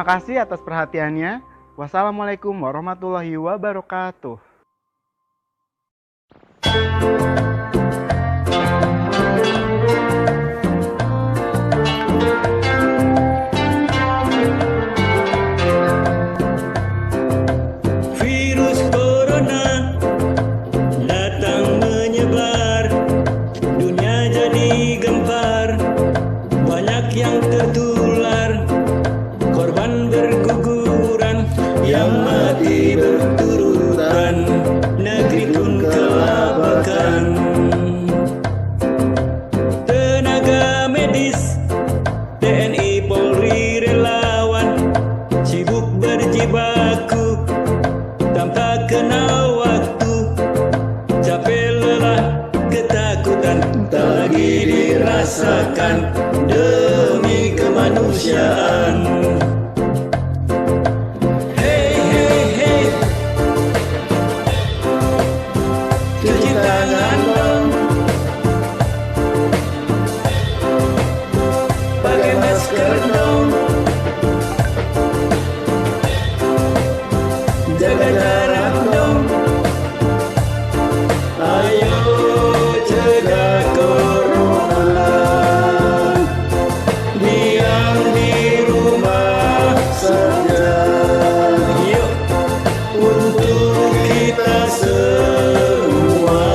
Terima kasih atas perhatiannya. Wassalamualaikum warahmatullahi wabarakatuh. Virus corona datang menyebar, dunia jadi gempar, banyak yang tertular, korban berguguran, yang mati berturutan, negeri pun kelabakan. Tenaga medis, TNI, Polri, relawan, sibuk berjibaku tanpa kenal waktu, capek lelah ketakutan tak lagi dirasakan demi kemanusiaan. Hey hey hey, cuci tangan dong, pakai masker dong, jaga jarak dong. Ayo cegah corona, diam di rumah saja. Yuk, untuk kita semua.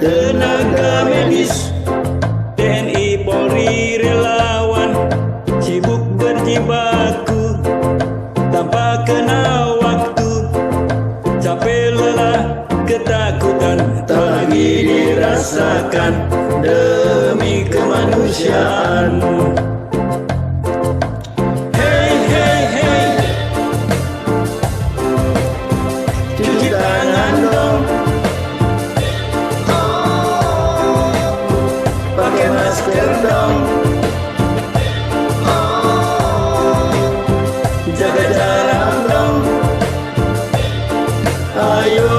Tenaga medis, TNI, Polri, relawan, sibuk berjibaku tanpa kenal waktu, capek lelah ketakutan tak lagi dirasakan demi kemanusiaan. Hey hey hey, cuci tangan dong, pakai masker dong, jaga jarak dong. Ayo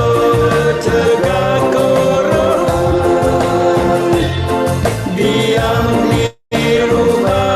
cegah corona, diam di rumah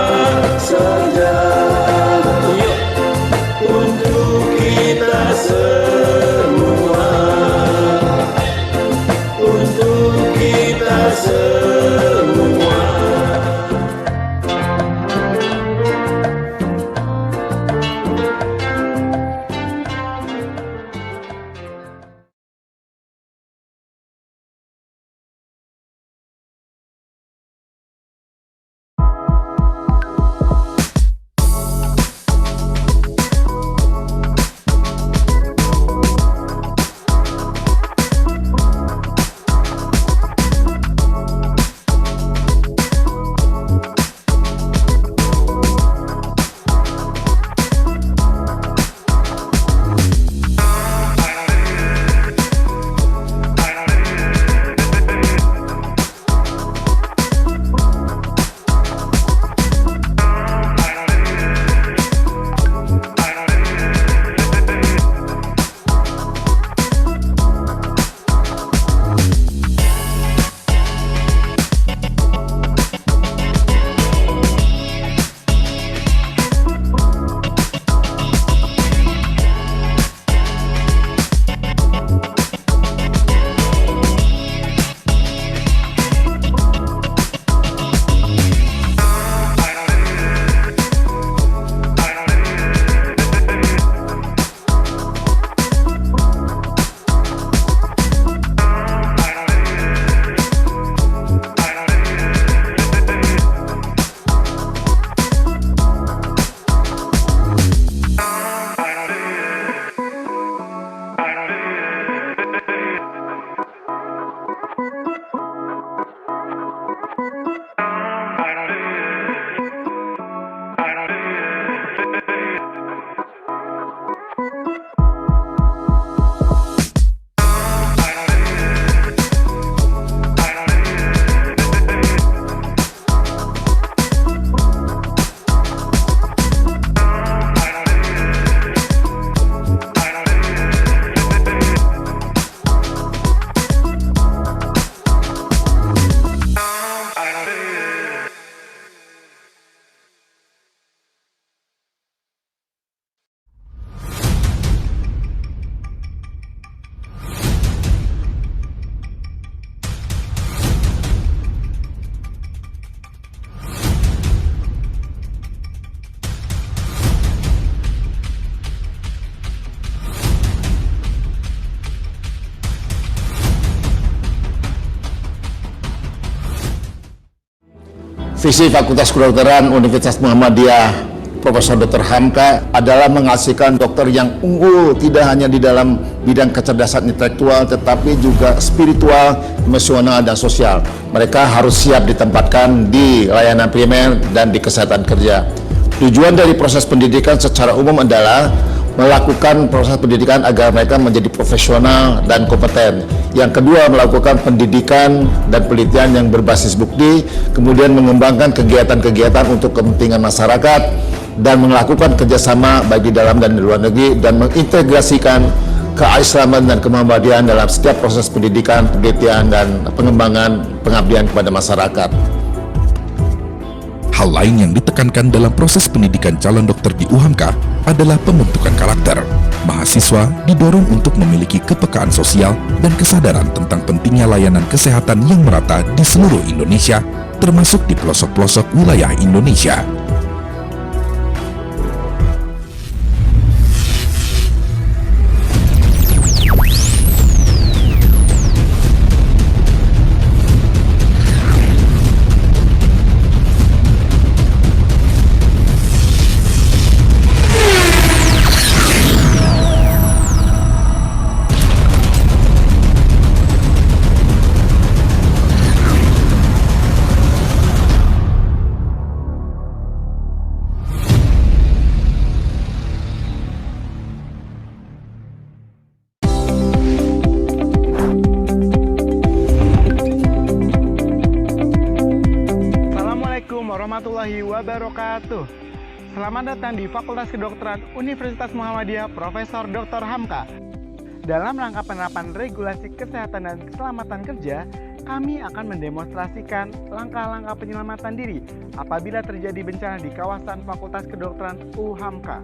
Visi Fakultas Kedokteran Universitas Muhammadiyah Profesor Dr. Hamka adalah menghasilkan dokter yang unggul tidak hanya di dalam bidang kecerdasan intelektual tetapi juga spiritual, emosional, dan sosial. Mereka harus siap ditempatkan di layanan primer dan di kesehatan kerja. Tujuan dari proses pendidikan secara umum adalah melakukan proses pendidikan agar mereka menjadi profesional dan kompeten. Yang kedua, melakukan pendidikan dan penelitian yang berbasis bukti, kemudian mengembangkan kegiatan-kegiatan untuk kepentingan masyarakat, dan melakukan kerjasama bagi dalam dan di luar negeri, dan mengintegrasikan keislaman dan kemuhammadiyaan dalam setiap proses pendidikan, penelitian, dan pengembangan pengabdian kepada masyarakat. Hal lain yang ditekankan dalam proses pendidikan calon dokter di UHAMKA adalah pembentukan karakter. Mahasiswa didorong untuk memiliki kepekaan sosial dan kesadaran tentang pentingnya layanan kesehatan yang merata di seluruh Indonesia, termasuk di pelosok-pelosok wilayah Indonesia. Warahmatullahi wabarakatuh. Selamat datang di Fakultas Kedokteran Universitas Muhammadiyah Profesor Dr. Hamka. Dalam rangka penerapan regulasi kesehatan dan keselamatan kerja, kami akan mendemonstrasikan langkah-langkah penyelamatan diri apabila terjadi bencana di kawasan Fakultas Kedokteran UHAMKA.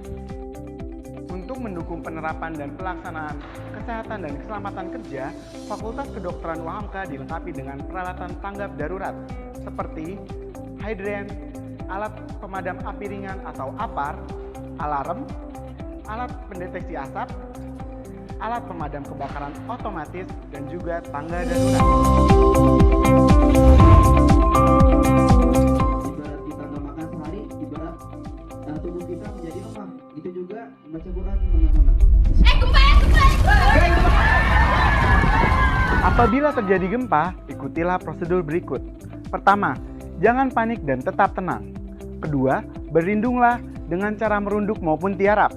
Untuk mendukung penerapan dan pelaksanaan kesehatan dan keselamatan kerja, Fakultas Kedokteran UHAMKA dilengkapi dengan peralatan tanggap darurat seperti hidran, alat pemadam api ringan atau APAR, alarm, alat pendeteksi asap, alat pemadam kebakaran otomatis, dan juga tangga darurat. Ibarat kita nggak makan sehari, ibarat tubuh kita menjadi lemah. Itu juga baca Quran teman-teman. Apabila terjadi gempa, ikutilah prosedur berikut. Pertama, jangan panik dan tetap tenang. Kedua, berlindunglah dengan cara merunduk maupun tiarap.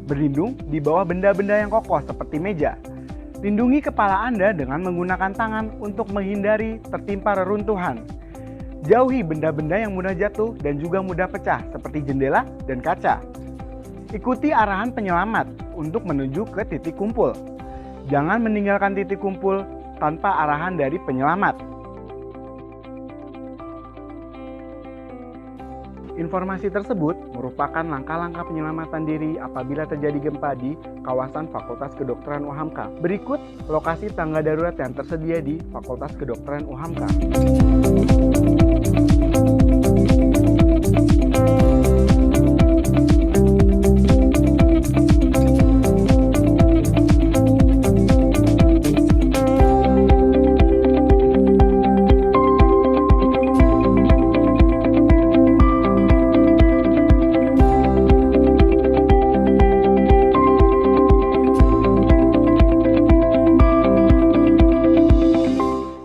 Berlindung di bawah benda-benda yang kokoh seperti meja. Lindungi kepala Anda dengan menggunakan tangan untuk menghindari tertimpa reruntuhan. Jauhi benda-benda yang mudah jatuh dan juga mudah pecah seperti jendela dan kaca. Ikuti arahan penyelamat untuk menuju ke titik kumpul. Jangan meninggalkan titik kumpul tanpa arahan dari penyelamat. Informasi tersebut merupakan langkah-langkah penyelamatan diri apabila terjadi gempa di kawasan Fakultas Kedokteran UHAMKA. Berikut lokasi tangga darurat yang tersedia di Fakultas Kedokteran UHAMKA.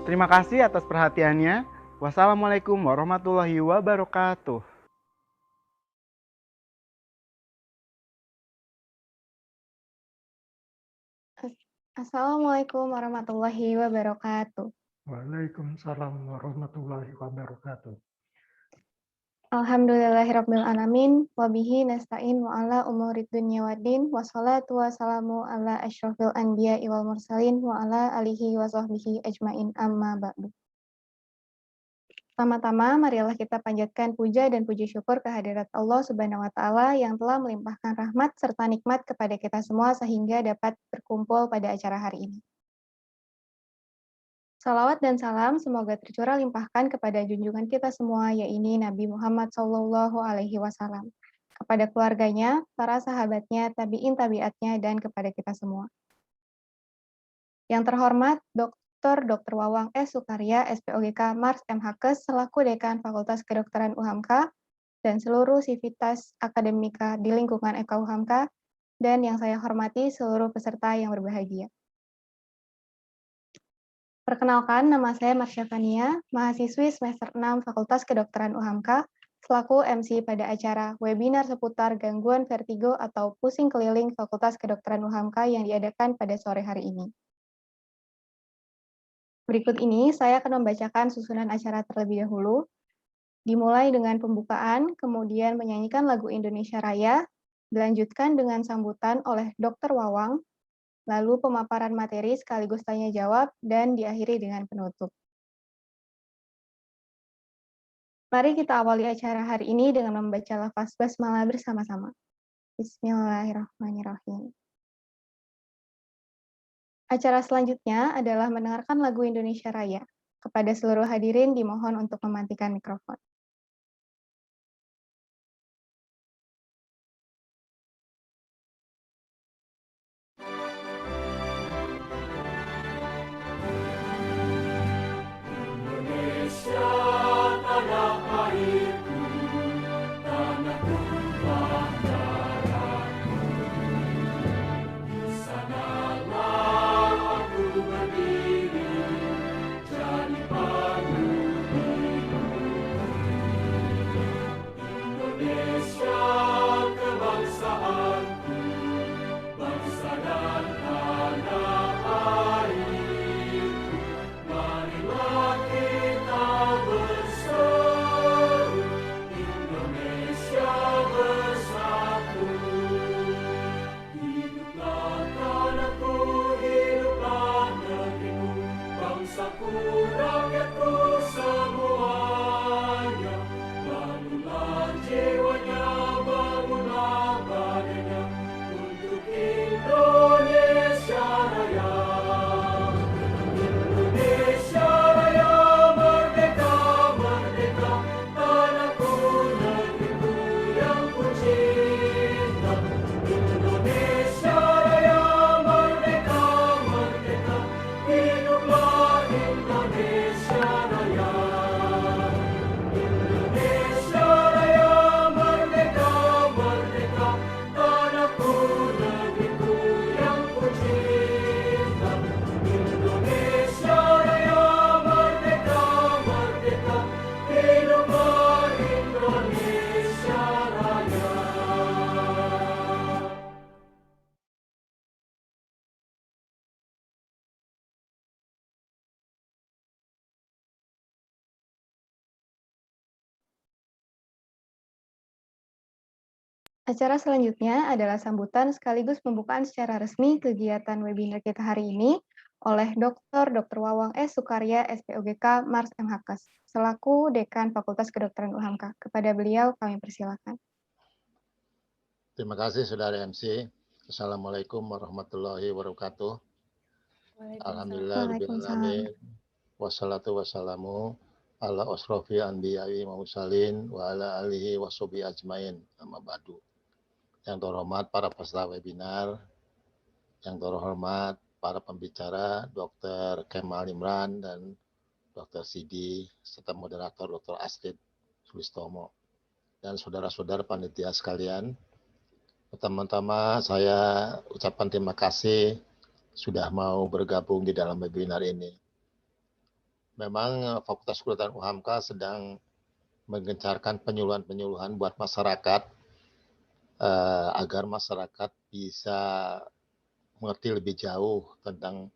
Terima kasih atas perhatiannya. Wassalamualaikum warahmatullahi wabarakatuh. Assalamualaikum warahmatullahi wabarakatuh. Waalaikumsalam warahmatullahi wabarakatuh. Alhamdulillahirabbil alamin wa bihi nasta'in wa ala umurid dunya waddin wassalatu wassalamu ala asyrofil anbiya'i wal mursalin wa ala alihi wa sahbihi ajmain amma ba'du. Pertama-tama marilah kita panjatkan puja dan puji syukur kehadirat Allah Subhanahu wa taala yang telah melimpahkan rahmat serta nikmat kepada kita semua sehingga dapat berkumpul pada acara hari ini. Salawat dan salam semoga tercurah limpahkan kepada junjungan kita semua, yaitu Nabi Muhammad SAW, kepada keluarganya, para sahabatnya, tabi'in tabi'atnya, dan kepada kita semua. Yang terhormat, Dr. Dr. Wawang S. Sukarya, SPOGK Mars MHKes, selaku Dekan Fakultas Kedokteran UHAMKA, dan seluruh sivitas akademika di lingkungan FK UHAMKA, dan yang saya hormati seluruh peserta yang berbahagia. Perkenalkan, nama saya Marsha Fania, mahasiswi semester 6 Fakultas Kedokteran UHAMKA, selaku MC pada acara webinar seputar gangguan vertigo atau pusing keliling Fakultas Kedokteran UHAMKA yang diadakan pada sore hari ini. Berikut ini saya akan membacakan susunan acara terlebih dahulu, dimulai dengan pembukaan, kemudian menyanyikan lagu Indonesia Raya, dilanjutkan dengan sambutan oleh Dr. Wawang, lalu pemaparan materi sekaligus tanya jawab, dan diakhiri dengan penutup. Mari kita awali acara hari ini dengan membaca lafaz basmalah bersama-sama. Bismillahirrahmanirrahim. Acara selanjutnya adalah mendengarkan lagu Indonesia Raya. Kepada seluruh hadirin dimohon untuk mematikan mikrofon. Indonesia tanah airku, tanah tumpah darahku. Di sanalah aku berdiri, jadi panglima. Indonesia kebangsaanku, bangsa dan tanah airku. Marilah kita berseru, Indonesia bersatu. Hiduplah tanahku, hiduplah negeriku, bangsaku, rakyatku semuanya. Bangunlah jiwanya, bangunlah badannya, untuk Indonesia Raya. Indonesia Raya merdeka, merdeka, tanahku, negeriku yang ku cinta. Indonesia Raya merdeka, merdeka, hiduplah Indonesia Raya. Indonesia Raya merdeka, merdeka, tanahku, negeriku yang ku cinta. Indonesia Raya merdeka, merdeka, hiduplah Indonesia Raya. Acara selanjutnya adalah sambutan sekaligus pembukaan secara resmi kegiatan webinar kita hari ini oleh Dr. Wawang S. Sukarya, SPOGK Mars MHKes, selaku Dekan Fakultas Kedokteran UHAMKA. Kepada beliau kami persilakan. Terima kasih Saudara MC. Assalamualaikum warahmatullahi wabarakatuh. Alhamdulillah rabbil alamin. Wassalatu wassalamu ala asrofi anbiya'i wa mursalin wa ala alihi wa sahbihi ajmain. Amma ba'du. Yang terhormat para peserta webinar, yang terhormat para pembicara Dr. Kemal Imran dan Dr. Sidi serta moderator Dr. Astrid Sulistomo dan saudara-saudara panitia sekalian. Pertama-tama saya ucapkan terima kasih sudah mau bergabung di dalam webinar ini. Memang Fakultas Kedokteran UHAMKA sedang menggencarkan penyuluhan-penyuluhan buat masyarakat agar masyarakat bisa mengerti lebih jauh tentang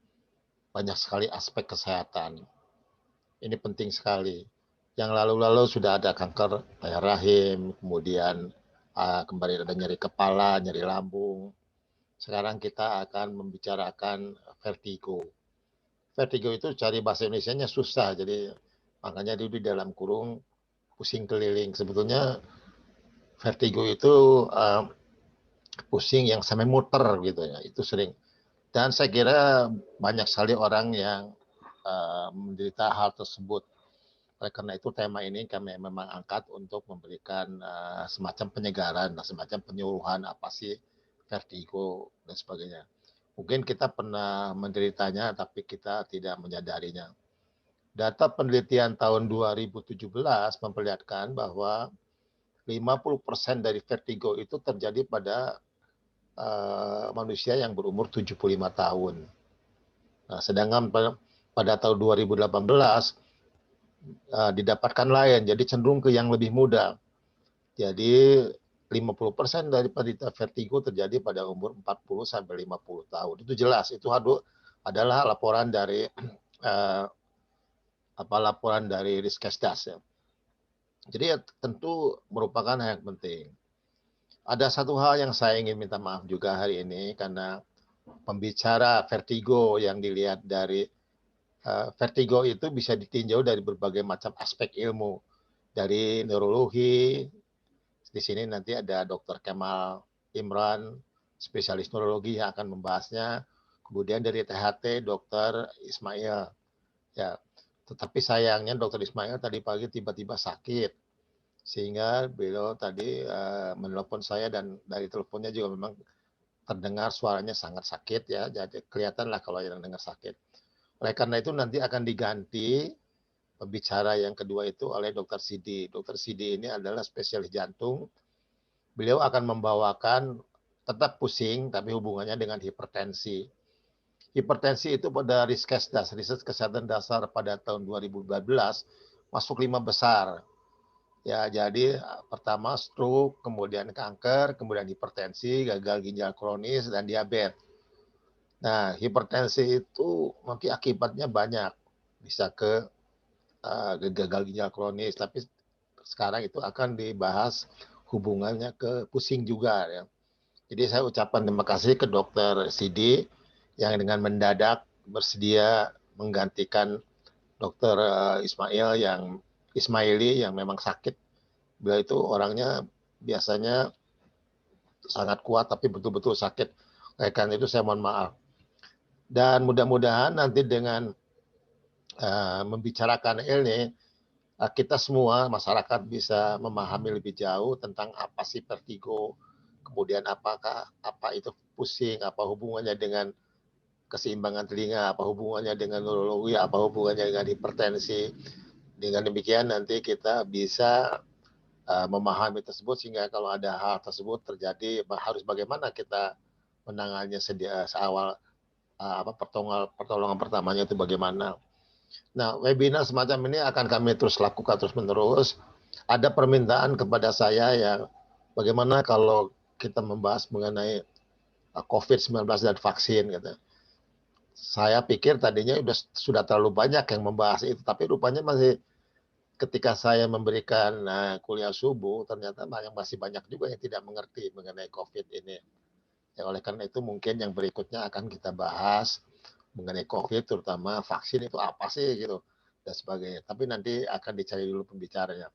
banyak sekali aspek kesehatan. Ini penting sekali. Yang lalu-lalu sudah ada kanker layar rahim, kemudian kembali ada nyeri kepala, nyeri lambung. Sekarang kita akan membicarakan vertigo. Vertigo itu cari bahasa Indonesianya susah, jadi makanya di dalam kurung pusing keliling. Sebetulnya vertigo itu pusing yang sampai muter gitu ya, itu sering. Dan saya kira banyak sekali orang yang menderita hal tersebut. Oleh karena itu tema ini kami memang angkat untuk memberikan semacam penyegaran, semacam penyuluhan apa sih vertigo dan sebagainya. Mungkin kita pernah menderitanya, tapi kita tidak menyadarinya. Data penelitian tahun 2017 memperlihatkan bahwa 50% dari vertigo itu terjadi pada manusia yang berumur 75 tahun. Nah, sedangkan pada tahun 2018 didapatkan lain, jadi cenderung ke yang lebih muda. Jadi 50% dari penderita vertigo terjadi pada umur 40 sampai 50 tahun. Itu jelas, itu adalah laporan dari laporan dari Riskesdas ya. Jadi ya, tentu merupakan hal yang penting. Ada satu hal yang saya ingin minta maaf juga hari ini karena pembicara vertigo yang dilihat dari vertigo itu bisa ditinjau dari berbagai macam aspek ilmu, dari neurologi. Di sini nanti ada Dr. Kemal Imran, spesialis neurologi yang akan membahasnya. Kemudian dari THT Dr. Ismail. Ya, tetapi sayangnya Dr. Ismail tadi pagi tiba-tiba sakit, sehingga beliau tadi menelpon saya dan dari teleponnya juga memang terdengar suaranya sangat sakit ya, jadi kelihatan lah kalau yang dengar sakit. Oleh karena itu nanti akan diganti pembicara yang kedua itu oleh Dr. Sidi. Dr. Sidi ini adalah spesialis jantung. Beliau akan membawakan tetap pusing tapi hubungannya dengan hipertensi. Hipertensi itu pada Riskesdas, riset kesehatan dasar pada tahun 2012 masuk 5 besar. Ya, jadi pertama stroke, kemudian kanker, kemudian hipertensi, gagal ginjal kronis, dan diabetes. Nah, hipertensi itu nanti akibatnya banyak. Bisa ke gagal ginjal kronis, tapi sekarang itu akan dibahas hubungannya ke pusing juga. Ya. Jadi saya ucapkan terima kasih ke Dr. Sidi yang dengan mendadak bersedia menggantikan Dr. Ismaili yang memang sakit. Beliau itu orangnya biasanya sangat kuat tapi betul-betul sakit. Oleh karena itu saya mohon maaf. Dan mudah-mudahan nanti dengan membicarakan ini, kita semua masyarakat bisa memahami lebih jauh tentang apa sih vertigo, kemudian apa itu pusing, apa hubungannya dengan keseimbangan telinga, apa hubungannya dengan neurologi, apa hubungannya dengan hipertensi. Dengan demikian nanti kita bisa memahami tersebut sehingga kalau ada hal tersebut terjadi harus bagaimana kita menangannya seawal pertolongan pertamanya itu bagaimana. Nah, webinar semacam ini akan kami terus lakukan terus-menerus. Ada permintaan kepada saya yang bagaimana kalau kita membahas mengenai COVID-19 dan vaksin gitu. Saya pikir tadinya sudah terlalu banyak yang membahas itu, tapi rupanya masih ketika saya memberikan kuliah subuh, ternyata masih banyak juga yang tidak mengerti mengenai COVID ini. Ya, oleh karena itu mungkin yang berikutnya akan kita bahas mengenai COVID, terutama vaksin itu apa sih gitu dan sebagainya. Tapi nanti akan dicari dulu pembicaranya.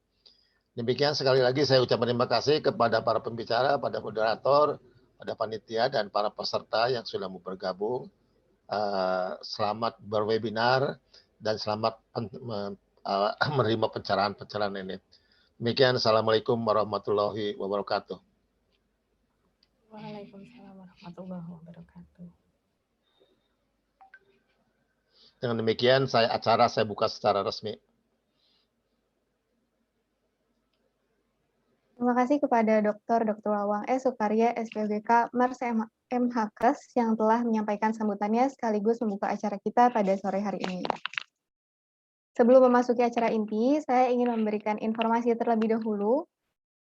Demikian sekali lagi saya ucapkan terima kasih kepada para pembicara, pada moderator, pada panitia dan para peserta yang sudah mau bergabung. Selamat berwebinar dan selamat menerima pencerahan-pencerahan ini. Demikian, Assalamualaikum warahmatullahi wabarakatuh. Waalaikumsalam warahmatullahi wabarakatuh. Dengan demikian, acara saya buka secara resmi. Terima kasih kepada Dr. Wawang S. Sukarya, SPOGK, Mers MHKes yang telah menyampaikan sambutannya sekaligus membuka acara kita pada sore hari ini. Sebelum memasuki acara inti, saya ingin memberikan informasi terlebih dahulu.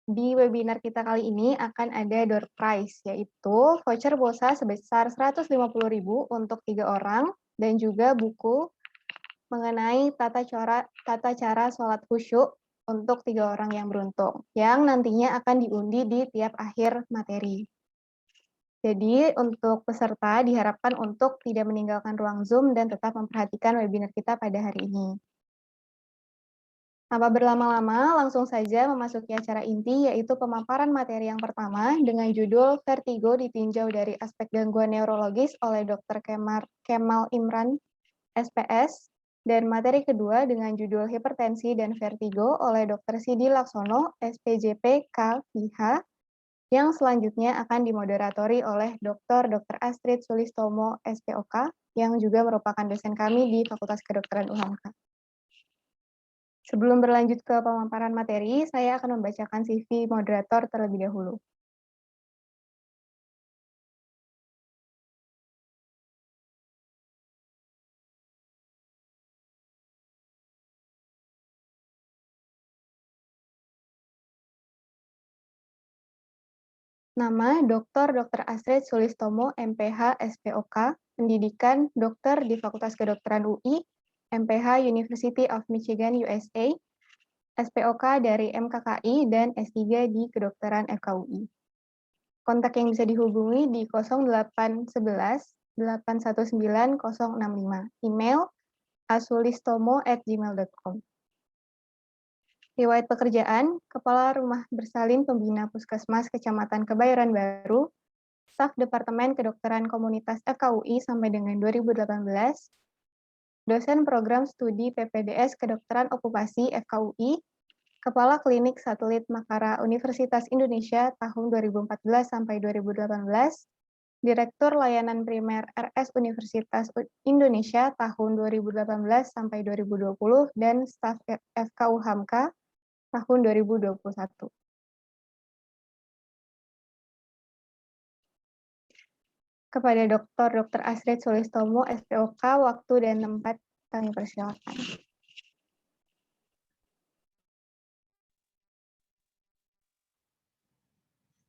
Di webinar kita kali ini akan ada door prize, yaitu voucher pulsa sebesar Rp150.000 untuk 3 orang, dan juga buku mengenai tata cara sholat khusyuk untuk 3 orang yang beruntung, yang nantinya akan diundi di tiap akhir materi. Jadi untuk peserta diharapkan untuk tidak meninggalkan ruang Zoom dan tetap memperhatikan webinar kita pada hari ini. Tanpa berlama-lama, langsung saja memasuki acara inti, yaitu pemaparan materi yang pertama dengan judul Vertigo ditinjau dari aspek gangguan neurologis oleh Dr. Kemal Imran, SPS, dan materi kedua dengan judul Hipertensi dan Vertigo oleh Dr. Sidi Laksono, SPJP KPH, yang selanjutnya akan dimoderatori oleh Dr. Astrid Sulistomo, SPOK, yang juga merupakan dosen kami di Fakultas Kedokteran UHAMKA. Sebelum berlanjut ke pemaparan materi, saya akan membacakan CV moderator terlebih dahulu. Nama Dr. Astrid Sulistomo, MPH, SPOK, pendidikan dokter di Fakultas Kedokteran UI, MPH University of Michigan, USA, SPOK dari MKKI, dan S3 di Kedokteran FKUI. Kontak yang bisa dihubungi di 0811 819 065. Email asulistomo@gmail.com. Riwayat pekerjaan, Kepala Rumah Bersalin Pembina Puskesmas Kecamatan Kebayoran Baru, Staf Departemen Kedokteran Komunitas FKUI sampai dengan 2018, dosen program studi PPDS Kedokteran Okupasi FKUI, Kepala Klinik Satelit Makara Universitas Indonesia tahun 2014 sampai 2018, Direktur Layanan Primer RS Universitas Indonesia tahun 2018 sampai 2020, dan staf FKU HAMKA tahun 2021. Kepada Dr. Astrid Sulistomo, SPOK, waktu dan tempat kami persilakan.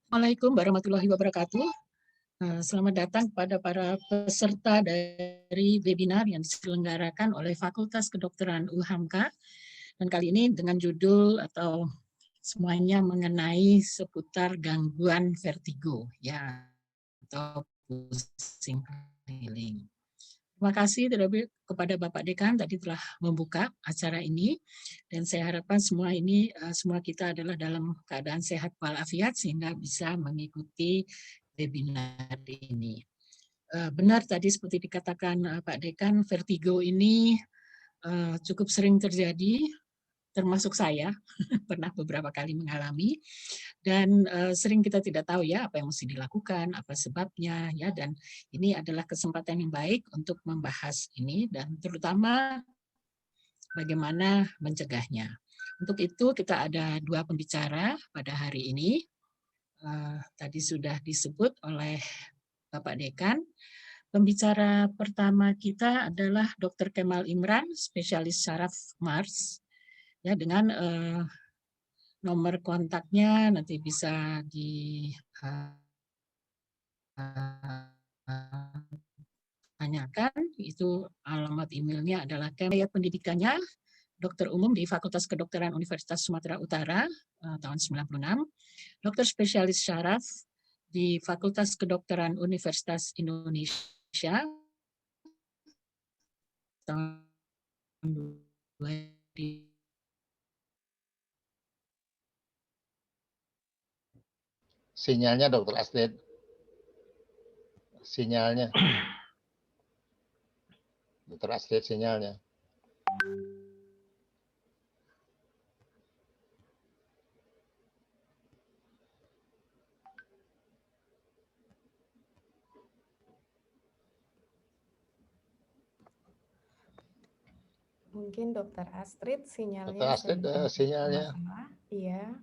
Assalamualaikum warahmatullahi wabarakatuh. Selamat datang kepada para peserta dari webinar yang diselenggarakan oleh Fakultas Kedokteran UHAMKA. Dan kali ini dengan judul atau semuanya mengenai seputar gangguan vertigo ya atau pusing keliling. Terima kasih terlebih kepada Bapak Dekan tadi telah membuka acara ini, dan saya harapkan semua kita adalah dalam keadaan sehat walafiat sehingga bisa mengikuti webinar ini. Benar tadi seperti dikatakan Pak Dekan, vertigo ini cukup sering terjadi, termasuk saya pernah beberapa kali mengalami, dan sering kita tidak tahu ya apa yang mesti dilakukan, apa sebabnya ya, dan ini adalah kesempatan yang baik untuk membahas ini dan terutama bagaimana mencegahnya. Untuk itu kita ada dua pembicara pada hari ini. Tadi sudah disebut oleh Bapak Dekan. Pembicara pertama kita adalah Dr. Kemal Imran, spesialis syaraf Mars. Ya, dengan nomor kontaknya nanti bisa ditanyakan. Itu alamat emailnya adalah pendidikannya dokter umum di Fakultas Kedokteran Universitas Sumatera Utara tahun 96, dokter spesialis syaraf di Fakultas Kedokteran Universitas Indonesia tahun 2000. Sinyalnya Dr. Astrid. Sinyalnya. Dr. Astrid sinyalnya. Mungkin Dr. Astrid sinyalnya. Dr. Astrid sinyalnya. Iya.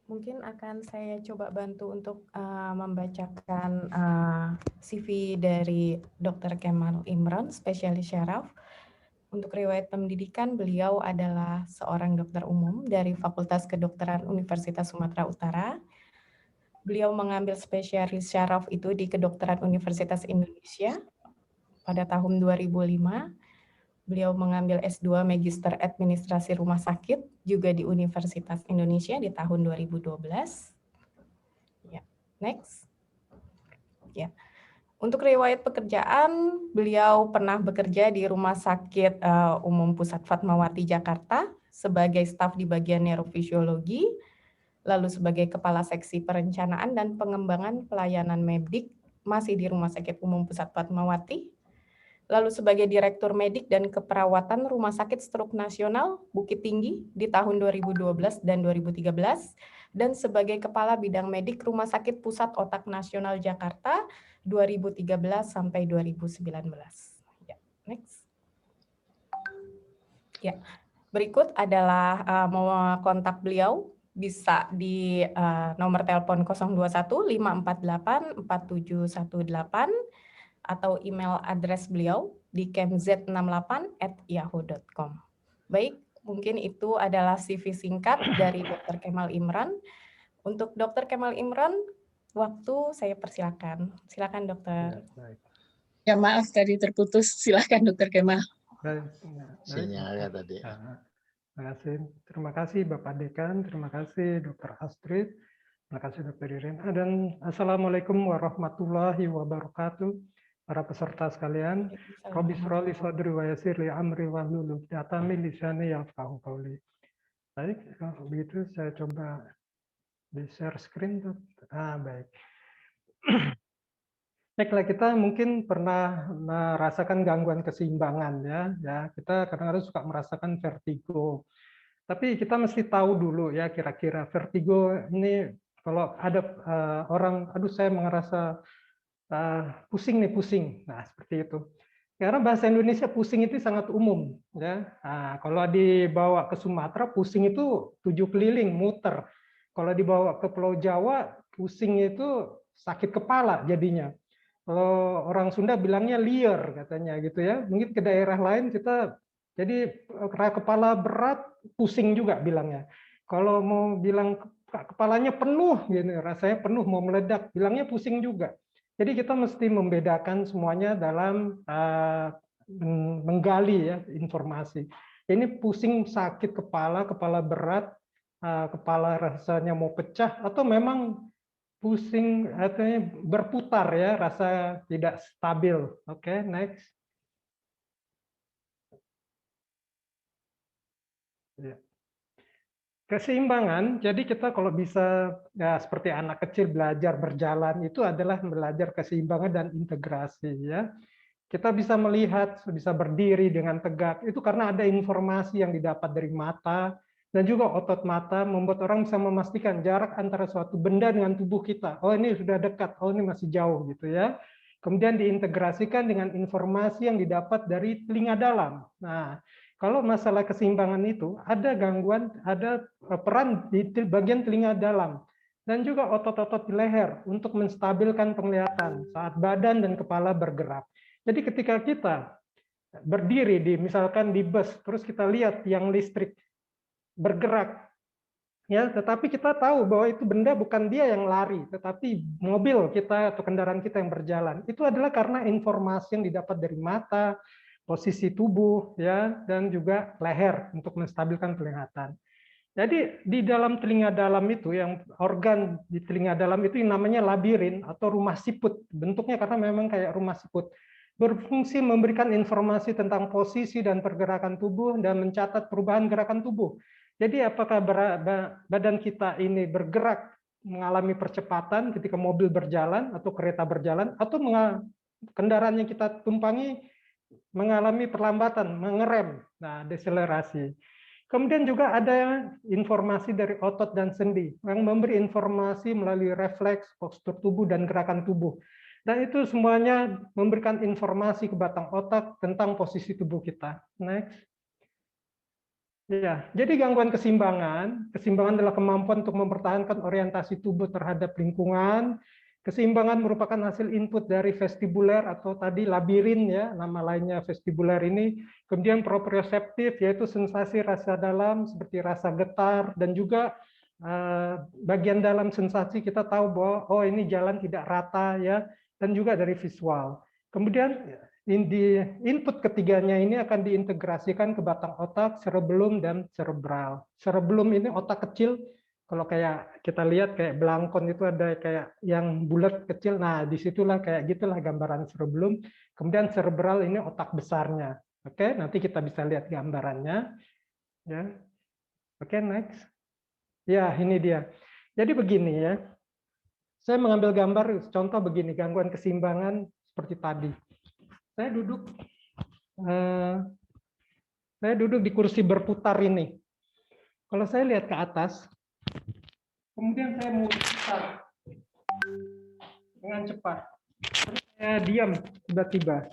Mungkin akan saya coba bantu untuk membacakan CV dari Dr. Kemal Imran, spesialis syaraf. Untuk riwayat pendidikan, beliau adalah seorang dokter umum dari Fakultas Kedokteran Universitas Sumatera Utara. Beliau mengambil spesialis syaraf itu di Kedokteran Universitas Indonesia pada tahun 2005. Beliau mengambil S2 Magister Administrasi Rumah Sakit juga di Universitas Indonesia di tahun 2012. Ya, next. Ya. Untuk riwayat pekerjaan, beliau pernah bekerja di Rumah Sakit Umum Pusat Fatmawati Jakarta sebagai staf di bagian neurofisiologi, lalu sebagai kepala seksi perencanaan dan pengembangan pelayanan medik masih di Rumah Sakit Umum Pusat Fatmawati. Lalu sebagai Direktur Medik dan Keperawatan Rumah Sakit Stroke Nasional Bukit Tinggi di tahun 2012 dan 2013, dan sebagai Kepala Bidang Medik Rumah Sakit Pusat Otak Nasional Jakarta 2013 sampai 2019. Ya, next. Ya, berikut adalah mau kontak beliau, bisa di nomor telepon 021 548 4718 atau email address beliau di kemz68@yahoo.com. Baik, mungkin itu adalah CV singkat dari Dr. Kemal Imran. Untuk Dr. Kemal Imran, waktu saya persilakan. Silakan dokter. Baik. Ya maaf tadi terputus, silakan Dr. Kemal. Baik. Sinyalnya tadi. Terima kasih Bapak Dekan, terima kasih Dr. Astrid, terima kasih Dr. Irina, dan Assalamualaikum warahmatullahi wabarakatuh. Para peserta sekalian, Rabbi shrah li sadri wa yassir li amri wahlul 'uqdatam min lisani yafqahu qawli. Baik, kalau begitu saya coba di share screen tuh. Baik. Baiklah, kita mungkin pernah merasakan gangguan keseimbangan ya. Kita kadang-kadang suka merasakan vertigo. Tapi kita mesti tahu dulu ya kira-kira vertigo ini kalau ada orang, aduh saya merasa pusing. Nah, seperti itu. Karena bahasa Indonesia pusing itu sangat umum ya. Kalau dibawa ke Sumatera pusing itu 7 keliling muter. Kalau dibawa ke Pulau Jawa pusing itu sakit kepala jadinya. Kalau orang Sunda bilangnya liar katanya gitu ya. Mungkin ke daerah lain kita jadi kepala berat pusing juga bilangnya. Kalau mau bilang kepalanya penuh gitu, rasanya penuh mau meledak, bilangnya pusing juga. Jadi kita mesti membedakan semuanya dalam menggali ya informasi. Ini pusing sakit kepala, kepala berat, kepala rasanya mau pecah, atau memang pusing artinya berputar ya, rasa tidak stabil. Oke, next. Ya. Keseimbangan, jadi kita kalau bisa ya seperti anak kecil belajar berjalan itu adalah belajar keseimbangan dan integrasi ya. Kita bisa melihat, bisa berdiri dengan tegak itu karena ada informasi yang didapat dari mata dan juga otot mata membuat orang bisa memastikan jarak antara suatu benda dengan tubuh kita. Oh ini sudah dekat, oh ini masih jauh gitu ya. Kemudian diintegrasikan dengan informasi yang didapat dari telinga dalam. Nah, kalau masalah keseimbangan itu ada gangguan, ada peran di bagian telinga dalam dan juga otot-otot di leher untuk menstabilkan penglihatan saat badan dan kepala bergerak. Jadi ketika kita berdiri di misalkan di bus, terus kita lihat tiang listrik bergerak, ya, tetapi kita tahu bahwa itu benda bukan dia yang lari, tetapi mobil kita atau kendaraan kita yang berjalan. Itu adalah karena informasi yang didapat dari mata, posisi tubuh ya, dan juga leher untuk menstabilkan penglihatan. Jadi di dalam telinga dalam itu, yang organ di telinga dalam itu yang namanya labirin atau rumah siput. Bentuknya karena memang kayak rumah siput. Berfungsi memberikan informasi tentang posisi dan pergerakan tubuh dan mencatat perubahan gerakan tubuh. Jadi apakah badan kita ini bergerak mengalami percepatan ketika mobil berjalan atau kereta berjalan, atau kendaraan yang kita tumpangi mengalami perlambatan, mengerem, nah deselerasi. Kemudian juga ada informasi dari otot dan sendi yang memberi informasi melalui refleks, postur tubuh, dan gerakan tubuh. Dan itu semuanya memberikan informasi ke batang otak tentang posisi tubuh kita. Next. Ya, jadi gangguan keseimbangan adalah kemampuan untuk mempertahankan orientasi tubuh terhadap lingkungan. Keseimbangan merupakan hasil input dari vestibuler atau tadi labirin ya, nama lainnya vestibuler ini. Kemudian proprioseptif yaitu sensasi rasa dalam seperti rasa getar, dan juga bagian dalam sensasi kita tahu bahwa oh ini jalan tidak rata ya, dan juga dari visual. Kemudian di input ketiganya ini akan diintegrasikan ke batang otak, cerebellum, dan cerebral. Cerebellum ini otak kecil. Kalau kayak kita lihat kayak belangkon itu ada kayak yang bulat kecil. Nah, disitulah kayak gitulah gambaran cerebellum. Kemudian cerebral ini otak besarnya. Oke, nanti kita bisa lihat gambarannya. Ya, oke, next. Ya, ini dia. Jadi begini ya. Saya mengambil gambar contoh begini, gangguan keseimbangan seperti tadi. Saya duduk di kursi berputar ini. Kalau saya lihat ke atas, kemudian saya mau putar dengan cepat. Terus saya diam tiba-tiba.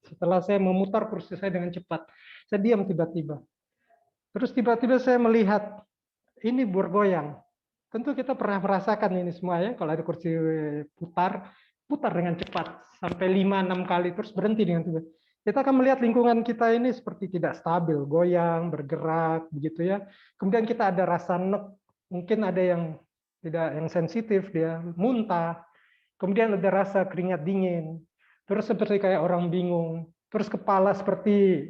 Setelah saya memutar kursi saya dengan cepat, saya diam tiba-tiba. Terus tiba-tiba saya melihat ini bergoyang. Tentu kita pernah merasakan ini semua ya, kalau ada kursi putar dengan cepat sampai 5-6 kali terus berhenti dengan tiba. Kita akan melihat lingkungan kita ini seperti tidak stabil, goyang, bergerak begitu ya. Kemudian kita ada rasa nek, mungkin ada yang tidak, yang sensitif, dia muntah. Kemudian ada rasa keringat dingin. Terus seperti kayak orang bingung. Terus kepala seperti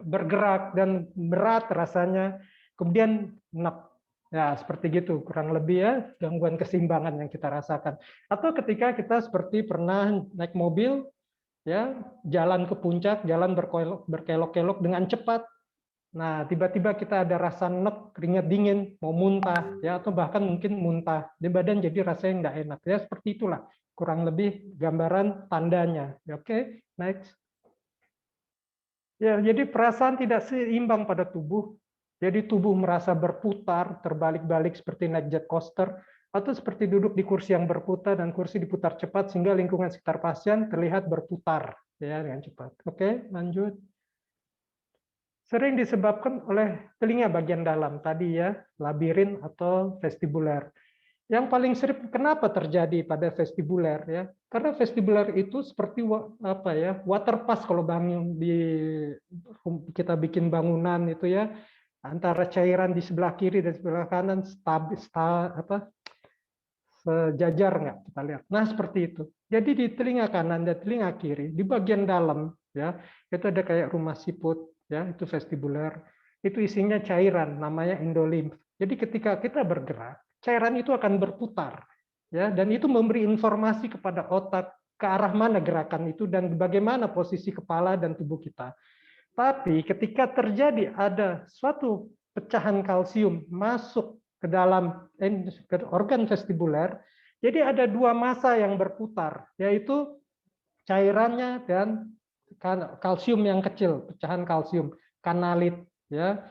bergerak dan berat rasanya. Kemudian nek. Ya, seperti gitu, kurang lebih ya, gangguan keseimbangan yang kita rasakan. Atau ketika kita seperti pernah naik mobil, ya, jalan ke puncak, jalan berkelok-kelok dengan cepat. Nah, tiba-tiba kita ada rasa nek, keringat dingin, mau muntah, ya, atau bahkan mungkin muntah. Di badan jadi rasanya nggak enak. Ya, seperti itulah, kurang lebih gambaran tandanya. Oke, next. Ya, jadi perasaan tidak seimbang pada tubuh. Jadi tubuh merasa berputar, terbalik-balik seperti naik jet coaster, atau seperti duduk di kursi yang berputar dan kursi diputar cepat sehingga lingkungan sekitar pasien terlihat berputar ya dengan cepat. Oke, lanjut. Sering disebabkan oleh telinga bagian dalam tadi ya, labirin atau vestibuler. Yang paling sering kenapa terjadi pada vestibuler ya? Karena vestibuler itu seperti apa ya, waterpass kalau bangun di kita bikin bangunan itu ya, antara cairan di sebelah kiri dan sebelah kanan sejajar nggak kita lihat. Nah seperti itu. Jadi di telinga kanan dan telinga kiri di bagian dalam ya itu ada kayak rumah siput ya itu vestibuler. Itu isinya cairan namanya endolimf. Jadi ketika kita bergerak cairan itu akan berputar ya dan itu memberi informasi kepada otak ke arah mana gerakan itu dan bagaimana posisi kepala dan tubuh kita. Tapi ketika terjadi ada suatu pecahan kalsium masuk ke dalam organ vestibuler, jadi ada dua massa yang berputar, yaitu cairannya dan kalsium yang kecil, pecahan kalsium, kanalit. Ya.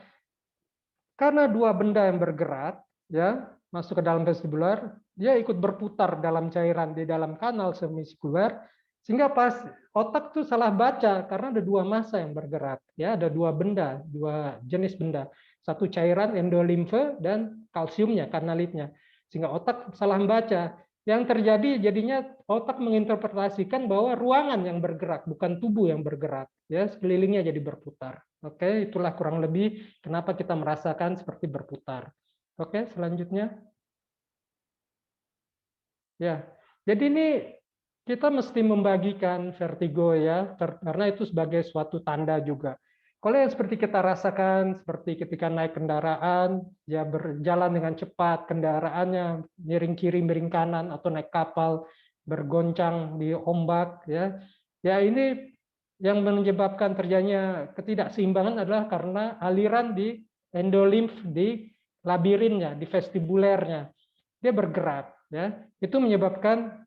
Karena dua benda yang bergerak, ya masuk ke dalam vestibuler, dia ikut berputar dalam cairan di dalam kanal semisikuler, sehingga pas otak tuh salah baca karena ada dua massa yang bergerak, ya ada dua benda, dua jenis benda, satu cairan endolimfe dan kalsiumnya, kanalitnya, sehingga otak salah baca. Yang terjadi jadinya otak menginterpretasikan bahwa ruangan yang bergerak bukan tubuh yang bergerak, ya sekelilingnya jadi berputar. Oke, itulah kurang lebih kenapa kita merasakan seperti berputar. Oke, selanjutnya. Ya, jadi ini kita mesti membagikan vertigo ya, karena itu sebagai suatu tanda juga. Kalau yang seperti kita rasakan, seperti ketika naik kendaraan, ya berjalan dengan cepat, kendaraannya miring kiri, miring kanan, atau naik kapal, bergoncang di ombak, ya ini yang menyebabkan terjadinya ketidakseimbangan adalah karena aliran di endolimf di labirinnya, di vestibulernya, dia bergerak, ya itu menyebabkan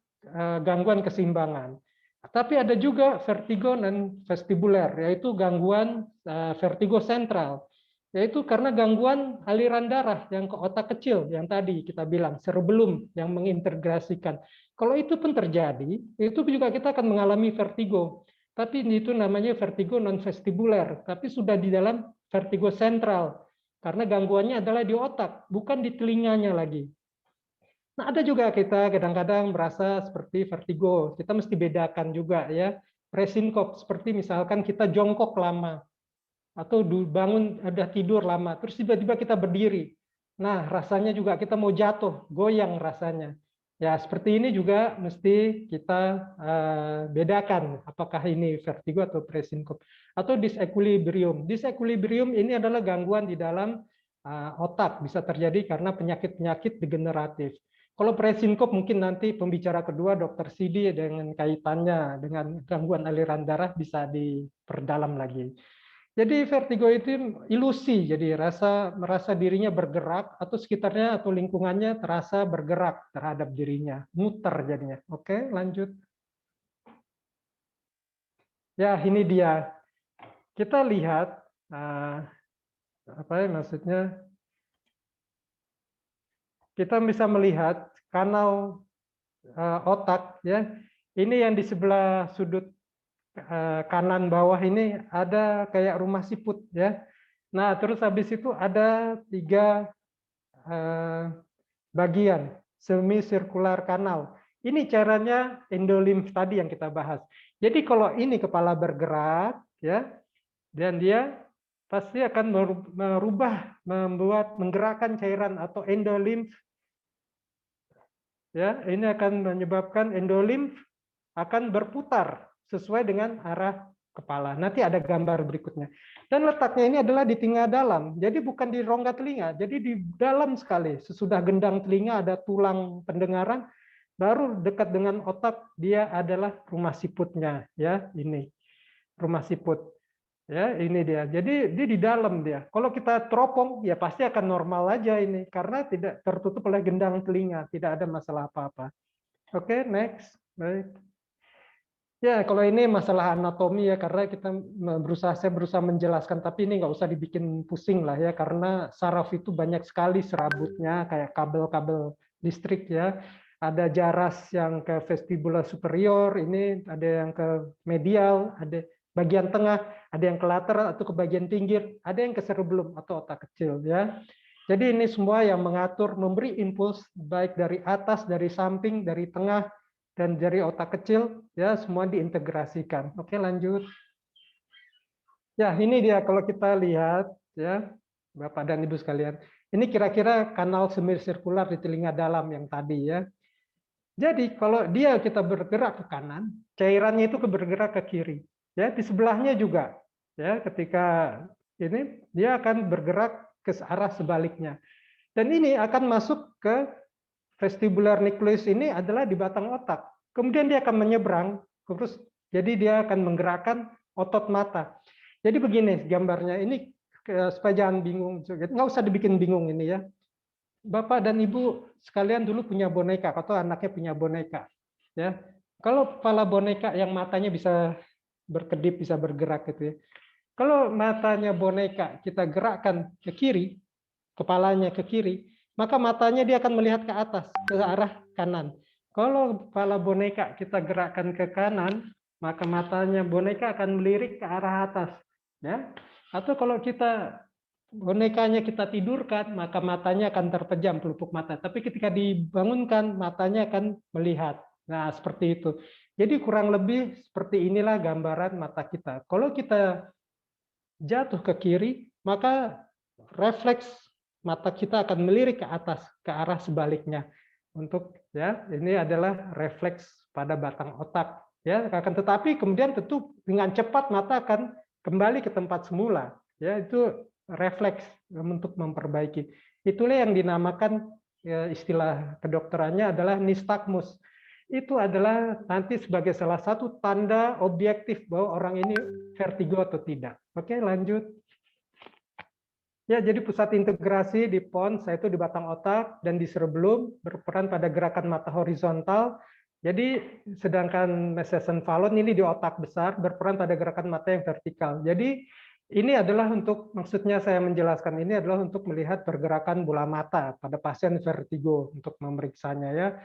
gangguan keseimbangan. Tapi ada juga vertigo non vestibuler, yaitu gangguan vertigo sentral, yaitu karena gangguan aliran darah yang ke otak kecil yang tadi kita bilang cerebellum yang mengintegrasikan. Kalau itu pun terjadi, itu juga kita akan mengalami vertigo. Tapi itu namanya vertigo non vestibuler, tapi sudah di dalam vertigo sentral karena gangguannya adalah di otak, bukan di telinganya lagi. Nah, ada juga kita kadang-kadang merasa seperti vertigo. Kita mesti bedakan juga ya. Presinkop seperti misalkan kita jongkok lama atau bangun ada tidur lama, terus tiba-tiba kita berdiri. Nah, rasanya juga kita mau jatuh, goyang rasanya. Ya, seperti ini juga mesti kita bedakan apakah ini vertigo atau presinkop atau disequilibrium. Disequilibrium ini adalah gangguan di dalam otak, bisa terjadi karena penyakit-penyakit degeneratif. Kalau presinkop mungkin nanti pembicara kedua Dr. Sidi dengan kaitannya dengan gangguan aliran darah bisa diperdalam lagi. Jadi vertigo itu ilusi, jadi merasa dirinya bergerak atau sekitarnya atau lingkungannya terasa bergerak terhadap dirinya, muter jadinya. Oke, lanjut. Ya, ini dia. Kita lihat apa ya maksudnya? kita bisa melihat kanal otak ya. Ini yang di sebelah sudut kanan bawah ini ada kayak rumah siput ya. Nah, terus habis itu ada 3 bagian semi-sirkular kanal. Ini caranya endolimf tadi yang kita bahas. Jadi kalau ini kepala bergerak ya, dan dia pasti akan menggerakkan cairan atau endolimf. Ya, ini akan menyebabkan endolimf akan berputar sesuai dengan arah kepala. Nanti ada gambar berikutnya. Dan letaknya ini adalah di telinga dalam. Jadi bukan di rongga telinga, jadi di dalam sekali. Sesudah gendang telinga ada tulang pendengaran, baru dekat dengan otak dia adalah rumah siputnya ya, ini. Rumah siput. Ya, ini dia. Jadi dia di dalam dia. Kalau kita teropong ya pasti akan normal aja ini karena tidak tertutup oleh gendang telinga, tidak ada masalah apa-apa. Oke, next. Baik. Ya, kalau ini masalah anatomi ya karena saya berusaha menjelaskan, tapi ini nggak usah dibikin pusing lah ya karena saraf itu banyak sekali serabutnya kayak kabel-kabel listrik ya. Ada jaras yang ke vestibular superior, ini ada yang ke medial, ada bagian tengah, ada yang ke lateral atau ke bagian pinggir, ada yang ke cerebellum atau otak kecil ya. Jadi ini semua yang mengatur, memberi impuls baik dari atas, dari samping, dari tengah, dan dari otak kecil ya, semua diintegrasikan. Oke, lanjut. Ya, ini dia kalau kita lihat ya, Bapak dan Ibu sekalian. Ini kira-kira kanal semi-sirkular di telinga dalam yang tadi ya. Jadi kalau kita bergerak ke kanan, cairannya itu bergerak ke kiri. Ya, di sebelahnya juga. Ya, ketika ini dia akan bergerak ke arah sebaliknya. Dan ini akan masuk ke vestibular nucleus, ini adalah di batang otak. Kemudian dia akan menyeberang, terus jadi dia akan menggerakkan otot mata. Jadi begini gambarnya, ini supaya jangan bingung, nggak usah dibikin bingung ini ya. Bapak dan Ibu sekalian dulu punya boneka, atau anaknya punya boneka. Ya, kalau kepala boneka yang matanya bisa berkedip, bisa bergerak gitu ya. Kalau matanya boneka kita gerakkan ke kiri, kepalanya ke kiri, maka matanya dia akan melihat ke atas, ke arah kanan. Kalau kepala boneka kita gerakkan ke kanan, maka matanya boneka akan melirik ke arah atas. Ya. Atau kalau bonekanya kita tidurkan, maka matanya akan terpejam pelupuk mata. Tapi ketika dibangunkan, matanya akan melihat. Nah, seperti itu. Jadi kurang lebih seperti inilah gambaran mata kita. Kalau kita jatuh ke kiri, maka refleks mata kita akan melirik ke atas, ke arah sebaliknya. Untuk ya, ini adalah refleks pada batang otak. Ya, akan tetapi kemudian tentu dengan cepat mata akan kembali ke tempat semula. Ya, itu refleks untuk memperbaiki. Itulah yang dinamakan ya, istilah kedokterannya adalah nistagmus. Itu adalah nanti sebagai salah satu tanda objektif bahwa orang ini vertigo atau tidak. Oke, lanjut. Ya, jadi pusat integrasi di pons yaitu di batang otak dan di cerebellum berperan pada gerakan mata horizontal. Jadi sedangkan mesencephalon ini di otak besar berperan pada gerakan mata yang vertikal. Jadi ini adalah untuk, maksudnya saya menjelaskan ini adalah untuk melihat pergerakan bola mata pada pasien vertigo untuk memeriksanya ya.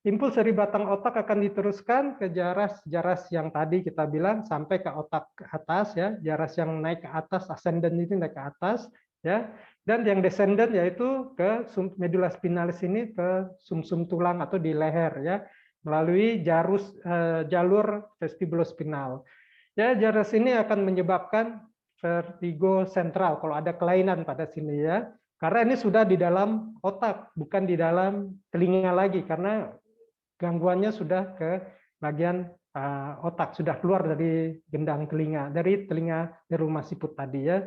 Impuls dari batang otak akan diteruskan ke jaras yang tadi kita bilang sampai ke otak atas ya, jaras yang naik ke atas, ascendant itu naik ke atas ya, dan yang descendant yaitu ke medula spinalis ini ke sumsum tulang atau di leher ya, melalui jalur vestibulospinal. Ya, jaras ini akan menyebabkan vertigo sentral kalau ada kelainan pada sini ya. Karena ini sudah di dalam otak, bukan di dalam telinga lagi karena gangguannya sudah ke bagian otak, sudah keluar dari gendang telinga, dari rumah siput tadi ya.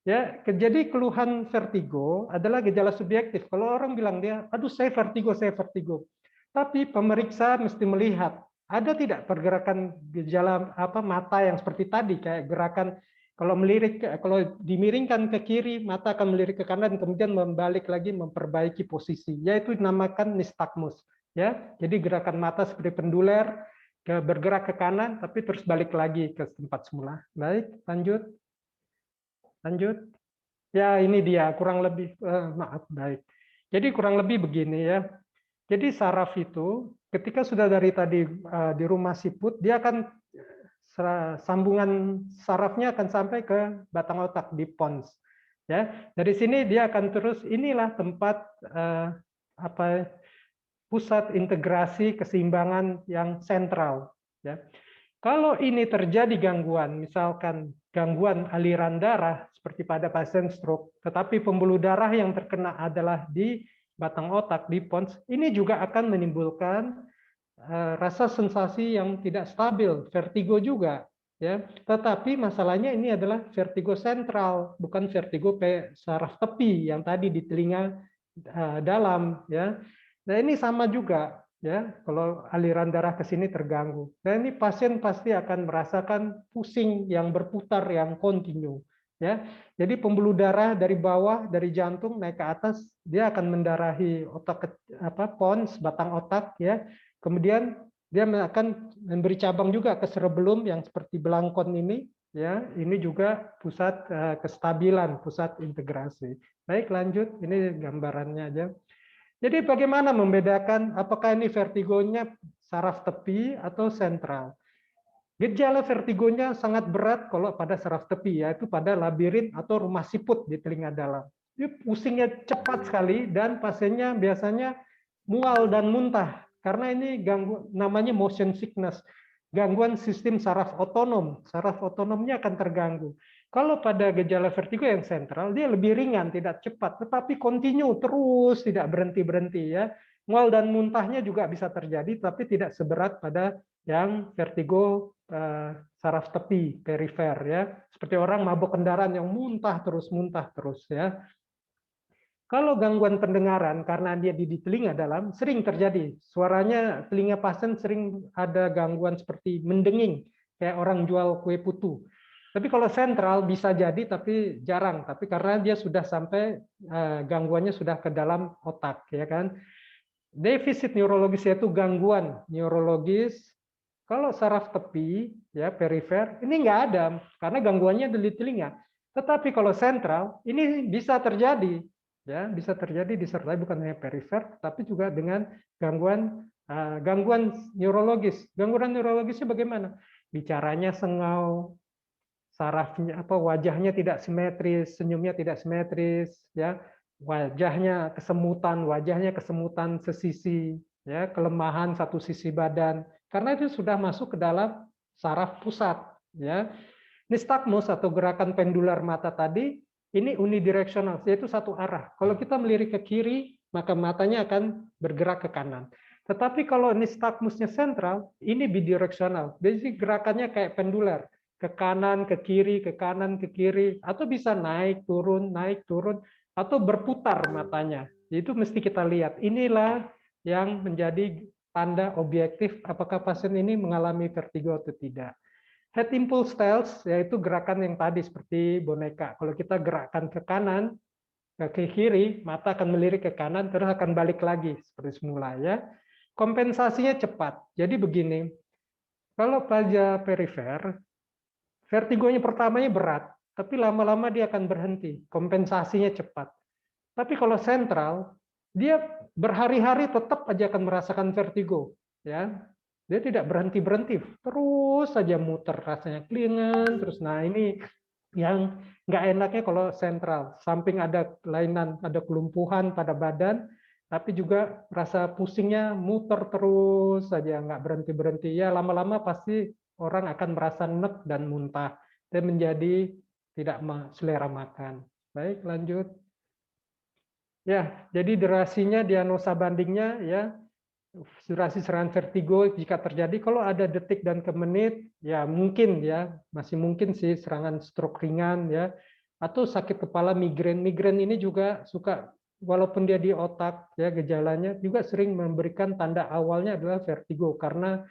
Ya, jadi keluhan vertigo adalah gejala subjektif. Kalau orang bilang dia, aduh saya vertigo. Tapi pemeriksa mesti melihat ada tidak pergerakan gejala mata yang seperti tadi kayak gerakan kalau dimiringkan ke kiri mata akan melirik ke kanan kemudian membalik lagi memperbaiki posisi, yaitu dinamakan nistagmus. Ya, jadi gerakan mata seperti penduler bergerak ke kanan tapi terus balik lagi ke tempat semula. Baik, lanjut. Ya, ini dia kurang lebih maaf baik. Jadi kurang lebih begini ya. Jadi saraf itu ketika sudah dari tadi di rumah siput, dia akan sambungan sarafnya akan sampai ke batang otak di pons. Ya, dari sini dia akan terus, inilah tempat pusat integrasi keseimbangan yang sentral. Ya. Kalau ini terjadi gangguan, misalkan gangguan aliran darah seperti pada pasien stroke, tetapi pembuluh darah yang terkena adalah di batang otak, di pons, ini juga akan menimbulkan rasa sensasi yang tidak stabil, vertigo juga. Ya. Tetapi masalahnya ini adalah vertigo sentral, bukan vertigo saraf tepi yang tadi di telinga dalam. Ya. Nah ini sama juga. Ya, kalau aliran darah ke sini terganggu. Dan ini pasien pasti akan merasakan pusing yang berputar yang kontinu. Ya, jadi pembuluh darah dari bawah dari jantung naik ke atas, dia akan mendarahi otak pons batang otak ya. Kemudian dia akan memberi cabang juga ke cerebellum yang seperti belangkon ini. Ya, ini juga pusat kestabilan, pusat integrasi. Baik, lanjut. Ini gambarannya aja. Jadi bagaimana membedakan apakah ini vertigonya saraf tepi atau sentral? Gejala vertigonya sangat berat kalau pada saraf tepi, yaitu pada labirin atau rumah siput di telinga dalam. Ini pusingnya cepat sekali dan pasiennya biasanya mual dan muntah karena ini gangguan namanya motion sickness, gangguan sistem saraf otonom. Saraf otonomnya akan terganggu. Kalau pada gejala vertigo yang sentral, dia lebih ringan, tidak cepat, tetapi kontinu terus, tidak berhenti-berhenti ya. Mual dan muntahnya juga bisa terjadi, tapi tidak seberat pada yang vertigo saraf tepi, perifer ya. Seperti orang mabuk kendaraan yang muntah terus ya. Kalau gangguan pendengaran karena dia di telinga dalam sering terjadi. Suaranya telinga pasien sering ada gangguan seperti mendenging, kayak orang jual kue putu. Tapi kalau sentral bisa jadi, tapi jarang. Tapi karena dia sudah sampai gangguannya sudah ke dalam otak, ya kan? Defisit neurologis yaitu gangguan neurologis. Kalau saraf tepi, ya perifer, ini nggak ada karena gangguannya di telinga. Tetapi kalau sentral, ini bisa terjadi, ya bisa terjadi disertai bukan hanya perifer, tapi juga dengan gangguan neurologis. Gangguan neurologisnya bagaimana? Bicaranya sengau, sarafnya wajahnya tidak simetris, senyumnya tidak simetris, ya wajahnya kesemutan sesisi, ya kelemahan satu sisi badan, karena itu sudah masuk ke dalam saraf pusat, ya. Nystagmus atau gerakan pendular mata tadi ini unidireksional, yaitu satu arah. Kalau kita melirik ke kiri, maka matanya akan bergerak ke kanan. Tetapi kalau nystagmusnya sentral, ini bidireksional. Jadi gerakannya kayak pendular. Ke kanan, ke kiri, ke kanan, ke kiri, atau bisa naik, turun, atau berputar matanya. Itu mesti kita lihat. Inilah yang menjadi tanda objektif apakah pasien ini mengalami vertigo atau tidak. Head impulse styles, yaitu gerakan yang tadi seperti boneka. Kalau kita gerakkan ke kanan, ke kiri, mata akan melirik ke kanan, terus akan balik lagi seperti semula. Ya. Kompensasinya cepat. Jadi begini, kalau pada perifer, vertigonya pertamanya berat, tapi lama-lama dia akan berhenti. Kompensasinya cepat. Tapi kalau sentral, dia berhari-hari tetap aja akan merasakan vertigo. Ya, dia tidak berhenti-berhenti, terus saja muter rasanya kelingan. Terus, nah ini yang nggak enaknya kalau sentral. Samping ada kelainan, ada kelumpuhan pada badan, tapi juga rasa pusingnya muter terus saja, nggak berhenti-berhenti. Ya lama-lama pasti orang akan merasa enek dan muntah dan menjadi tidak selera makan. Baik, lanjut. Ya, jadi durasinya diagnosa bandingnya ya durasi serangan vertigo jika terjadi kalau ada detik dan ke menit ya mungkin ya masih mungkin sih serangan stroke ringan ya atau sakit kepala migrain. Migrain ini juga suka walaupun dia di otak ya gejalanya juga sering memberikan tanda awalnya adalah vertigo karena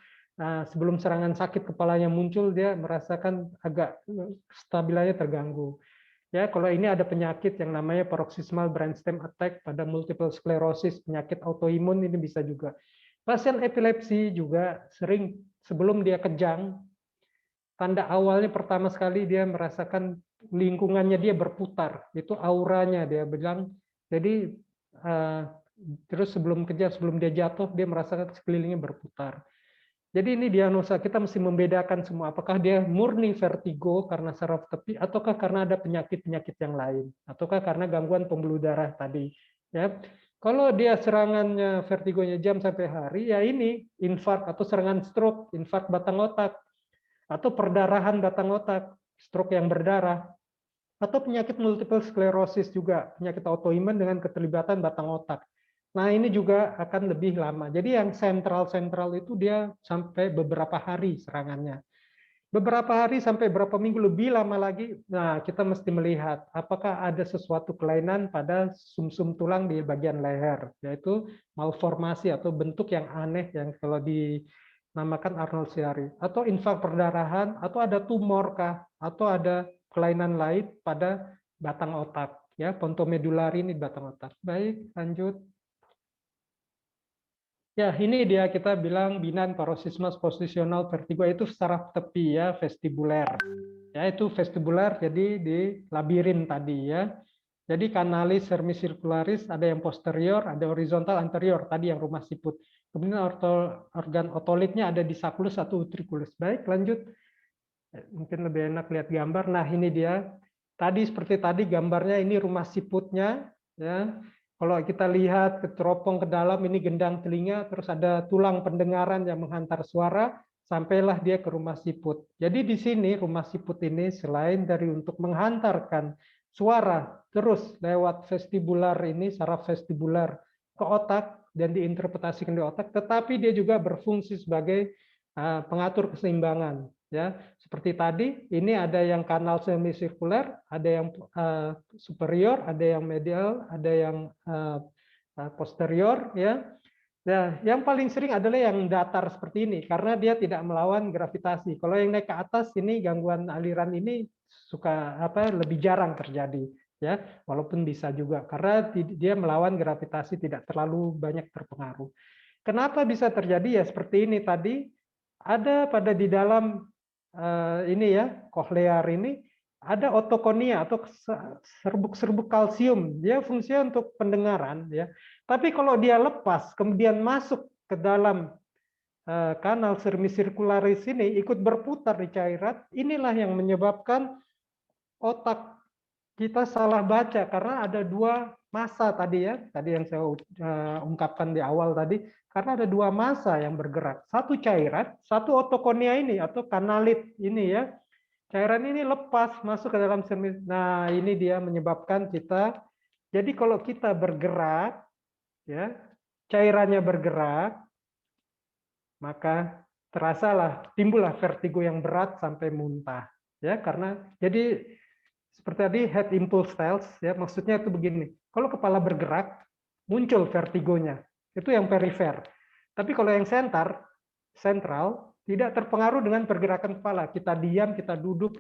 sebelum serangan sakit kepalanya muncul, dia merasakan agak stabilannya terganggu. Ya, kalau ini ada penyakit yang namanya paroxysmal brainstem attack pada multiple sclerosis, penyakit autoimun ini bisa juga. Pasien epilepsi juga sering sebelum dia kejang, tanda awalnya pertama sekali dia merasakan lingkungannya dia berputar, itu auranya dia bilang. Jadi terus sebelum dia jatuh, dia merasakan sekelilingnya berputar. Jadi ini diagnosa, kita mesti membedakan semua, apakah dia murni vertigo karena saraf tepi, ataukah karena ada penyakit-penyakit yang lain, ataukah karena gangguan pembuluh darah tadi. Ya, kalau dia serangannya vertigonya jam sampai hari, ya ini infark atau serangan stroke, infark batang otak, atau perdarahan batang otak, stroke yang berdarah, atau penyakit multiple sklerosis juga, penyakit autoimun dengan keterlibatan batang otak. Nah, ini juga akan lebih lama. Jadi yang sentral-sentral itu dia sampai beberapa hari serangannya. Beberapa hari sampai berapa minggu lebih lama lagi, nah kita mesti melihat apakah ada sesuatu kelainan pada sumsum tulang di bagian leher, yaitu malformasi atau bentuk yang aneh yang kalau dinamakan Arnold Chiari, atau infark perdarahan, atau ada tumor kah, atau ada kelainan lain pada batang otak, ya, pontomedulari ini batang otak. Baik, lanjut. Ya, ini dia kita bilang benign paroxysmal positional vertigo, itu saraf tepi ya, vestibuler. Ya, itu vestibuler jadi di labirin tadi ya. Jadi kanalis semicircularis ada yang posterior, ada horizontal anterior tadi yang rumah siput. Kemudian organ otolitnya ada di sacculus atau utriculus. Baik, lanjut. Mungkin lebih enak lihat gambar. Nah, ini dia. Tadi seperti tadi gambarnya ini rumah siputnya ya. Kalau kita lihat teropong ke dalam, ini gendang telinga, terus ada tulang pendengaran yang menghantar suara, sampailah dia ke rumah siput. Jadi di sini rumah siput ini selain dari untuk menghantarkan suara terus lewat vestibular ini, saraf vestibular ke otak dan diinterpretasikan di otak, tetapi dia juga berfungsi sebagai pengatur keseimbangan. Ya, seperti tadi, ini ada yang kanal semisirkuler, ada yang superior, ada yang medial, ada yang posterior, ya. Nah, yang paling sering adalah yang datar seperti ini, karena dia tidak melawan gravitasi. Kalau yang naik ke atas ini gangguan aliran ini suka lebih jarang terjadi, ya, walaupun bisa juga, karena dia melawan gravitasi, tidak terlalu banyak terpengaruh. Kenapa bisa terjadi ya seperti ini tadi? Ada pada di dalam ini ya, kohlear ini ada otokonia atau serbuk-serbuk kalsium. Dia fungsinya untuk pendengaran ya. Tapi kalau dia lepas kemudian masuk ke dalam kanal semicircularis ini ikut berputar di cairan, inilah yang menyebabkan otak kita salah baca karena ada dua massa tadi ya, tadi yang saya ungkapkan di awal tadi, karena ada dua massa yang bergerak, satu cairan, satu otokonia ini atau kanalit ini ya, cairan ini lepas masuk ke dalam nah ini dia menyebabkan kita, jadi kalau kita bergerak ya, cairannya bergerak, maka terasalah timbullah vertigo yang berat sampai muntah ya, karena jadi seperti tadi head impulse styles ya, maksudnya itu begini. Kalau kepala bergerak muncul vertigonya. Itu yang perifer. Tapi kalau yang sentral tidak terpengaruh dengan pergerakan kepala. Kita diam, kita duduk,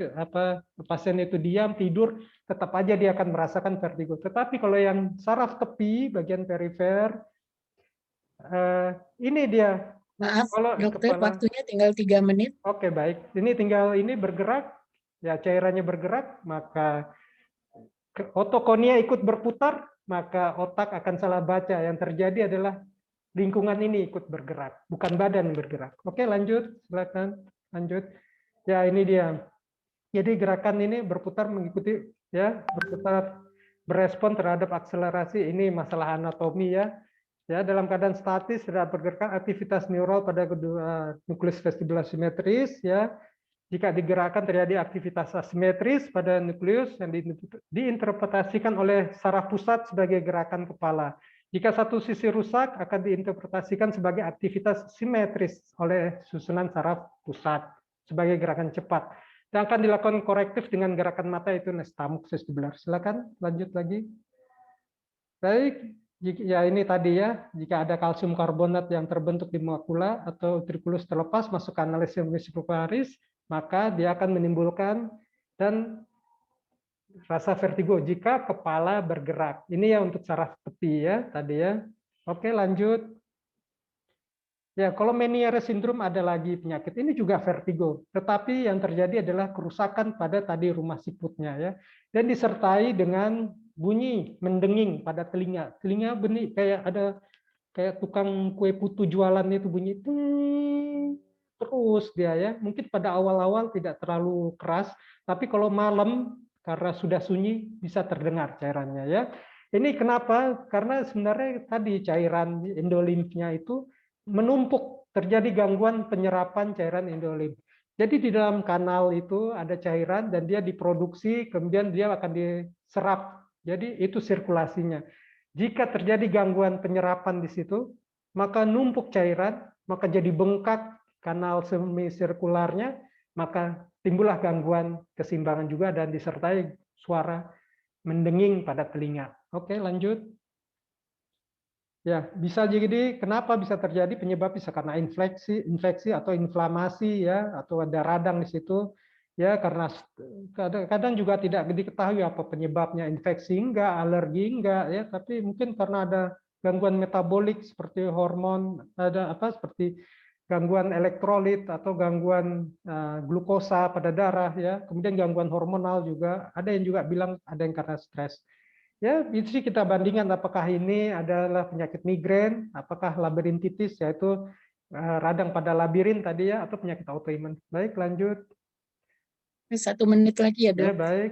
pasien itu diam, tidur, tetap aja dia akan merasakan vertigo. Tetapi kalau yang saraf tepi bagian perifer ini dia. Maaf, kalau dokter, kepala, waktunya tinggal 3 menit. Oke, baik. Ini tinggal ini bergerak. Ya, cairannya bergerak, maka otokonia ikut berputar, maka otak akan salah baca. Yang terjadi adalah lingkungan ini ikut bergerak, bukan badan bergerak. Oke, lanjut, silakan, lanjut. Ya, ini dia. Jadi gerakan ini berputar mengikuti, ya, berputar, berespon terhadap akselerasi. Ini masalah anatomi ya. Ya, dalam keadaan statis terhadap pergerakan aktivitas neural pada kedua nukleus vestibular simetris, ya. Jika digerakkan terjadi aktivitas asimetris pada nukleus yang diinterpretasikan oleh saraf pusat sebagai gerakan kepala. Jika satu sisi rusak akan diinterpretasikan sebagai aktivitas simetris oleh susunan saraf pusat sebagai gerakan cepat. Dan akan dilakukan korektif dengan gerakan mata itu nystagmus vestibular. Silakan lanjut lagi. Baik, ya ini tadi ya, jika ada kalsium karbonat yang terbentuk di makula atau utriculus terlepas masuk kanalis semicircularis, maka dia akan menimbulkan dan rasa vertigo jika kepala bergerak. Ini ya untuk saraf tepi ya tadi ya. Oke, lanjut. Ya, kalau Meniere syndrome ada lagi penyakit ini juga vertigo, tetapi yang terjadi adalah kerusakan pada tadi rumah siputnya ya, dan disertai dengan bunyi mendenging pada telinga. Telinga bunyi kayak ada kayak tukang kue putu jualan itu bunyi ting, terus dia ya. Mungkin pada awal-awal tidak terlalu keras, tapi kalau malam karena sudah sunyi bisa terdengar cairannya ya. Ini kenapa? Karena sebenarnya tadi cairan endolimfnya itu menumpuk, terjadi gangguan penyerapan cairan endolimf. Jadi di dalam kanal itu ada cairan dan dia diproduksi, kemudian dia akan diserap. Jadi itu sirkulasinya. Jika terjadi gangguan penyerapan di situ, maka numpuk cairan, maka jadi bengkak kanal semisirkularnya, maka timbullah gangguan keseimbangan juga dan disertai suara mendenging pada telinga. Oke, lanjut. Ya, bisa jadi kenapa bisa terjadi penyebab bisa karena infeksi atau inflamasi ya, atau ada radang di situ. Ya, karena kadang juga tidak diketahui apa penyebabnya, infeksi enggak, alergi enggak ya, tapi mungkin karena ada gangguan metabolik seperti hormon, ada apa seperti gangguan elektrolit atau gangguan glukosa pada darah ya, kemudian gangguan hormonal juga, ada yang juga bilang ada yang karena stres. Ya, itu sih kita bandingkan apakah ini adalah penyakit migrain, apakah labirintitis yaitu radang pada labirin tadi ya, atau penyakit autoimun. Baik, lanjut. 1 menit lagi ya, Ya, Dok. baik.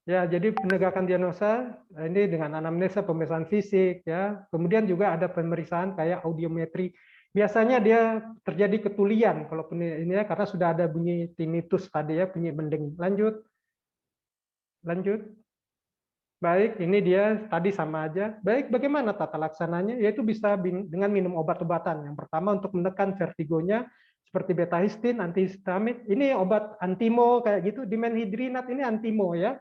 Ya, jadi penegakan diagnosa ini dengan anamnesa, pemeriksaan fisik ya. Kemudian juga ada pemeriksaan kayak audiometri. Biasanya dia terjadi ketulian kalau ini ya, karena sudah ada bunyi tinnitus tadi ya, bunyi mendenging. Lanjut. Lanjut. Baik, ini dia tadi sama aja. Baik, bagaimana tata laksananya? Yaitu bisa dengan minum obat-obatan. Yang pertama untuk menekan vertigonya seperti betahistin, antihistamik. Ini obat antimo kayak gitu, dimenhidrinat ini antimo ya.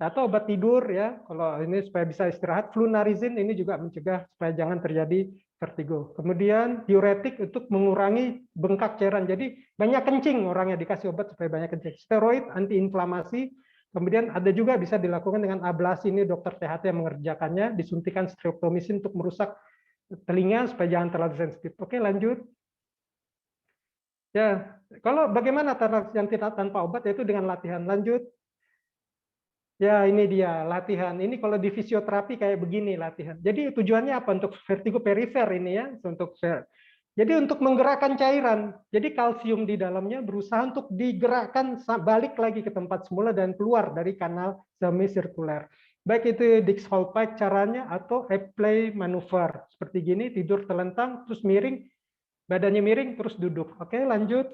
Atau obat tidur ya, kalau ini supaya bisa istirahat. Flunarizin ini juga mencegah supaya jangan terjadi vertigo. Kemudian diuretik untuk mengurangi bengkak cairan. Jadi banyak kencing orangnya dikasih obat supaya banyak kencing. Steroid antiinflamasi. Kemudian ada juga bisa dilakukan dengan ablasi, ini dokter THT yang mengerjakannya, disuntikan streptomisin untuk merusak telinga supaya jangan terlalu sensitif. Oke, lanjut. Ya, kalau bagaimana yang tidak tanpa obat yaitu dengan latihan. Lanjut. Ya, ini dia latihan. Ini kalau di fisioterapi kayak begini latihan. Jadi tujuannya apa? Untuk vertigo perifer ini ya, jadi untuk menggerakkan cairan. Jadi kalsium di dalamnya berusaha untuk digerakkan balik lagi ke tempat semula dan keluar dari kanal semisirkuler. Baik itu Dix-Hallpike caranya atau Epley maneuver. Seperti gini, tidur telentang, terus miring, badannya miring, terus duduk. Oke, lanjut.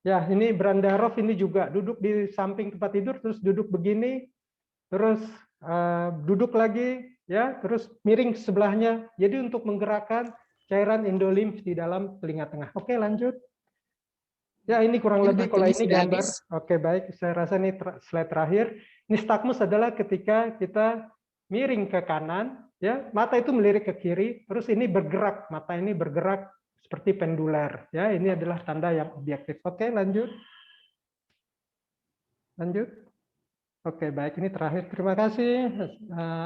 Ya, ini Brandarov ini juga duduk di samping tempat tidur, terus duduk begini, terus duduk lagi, ya, terus miring ke sebelahnya. Jadi untuk menggerakkan cairan endolimf di dalam telinga tengah. Oke, lanjut. Ya, ini kurang lebih kalau ini gambar. Oke, baik. Saya rasa ini slide terakhir. Nystagmus adalah ketika kita miring ke kanan, ya, mata itu melirik ke kiri, terus ini bergerak, mata ini bergerak seperti pendular. Ya, ini adalah tanda yang objektif. Oke, lanjut. Lanjut. Oke, baik. Ini terakhir. Terima kasih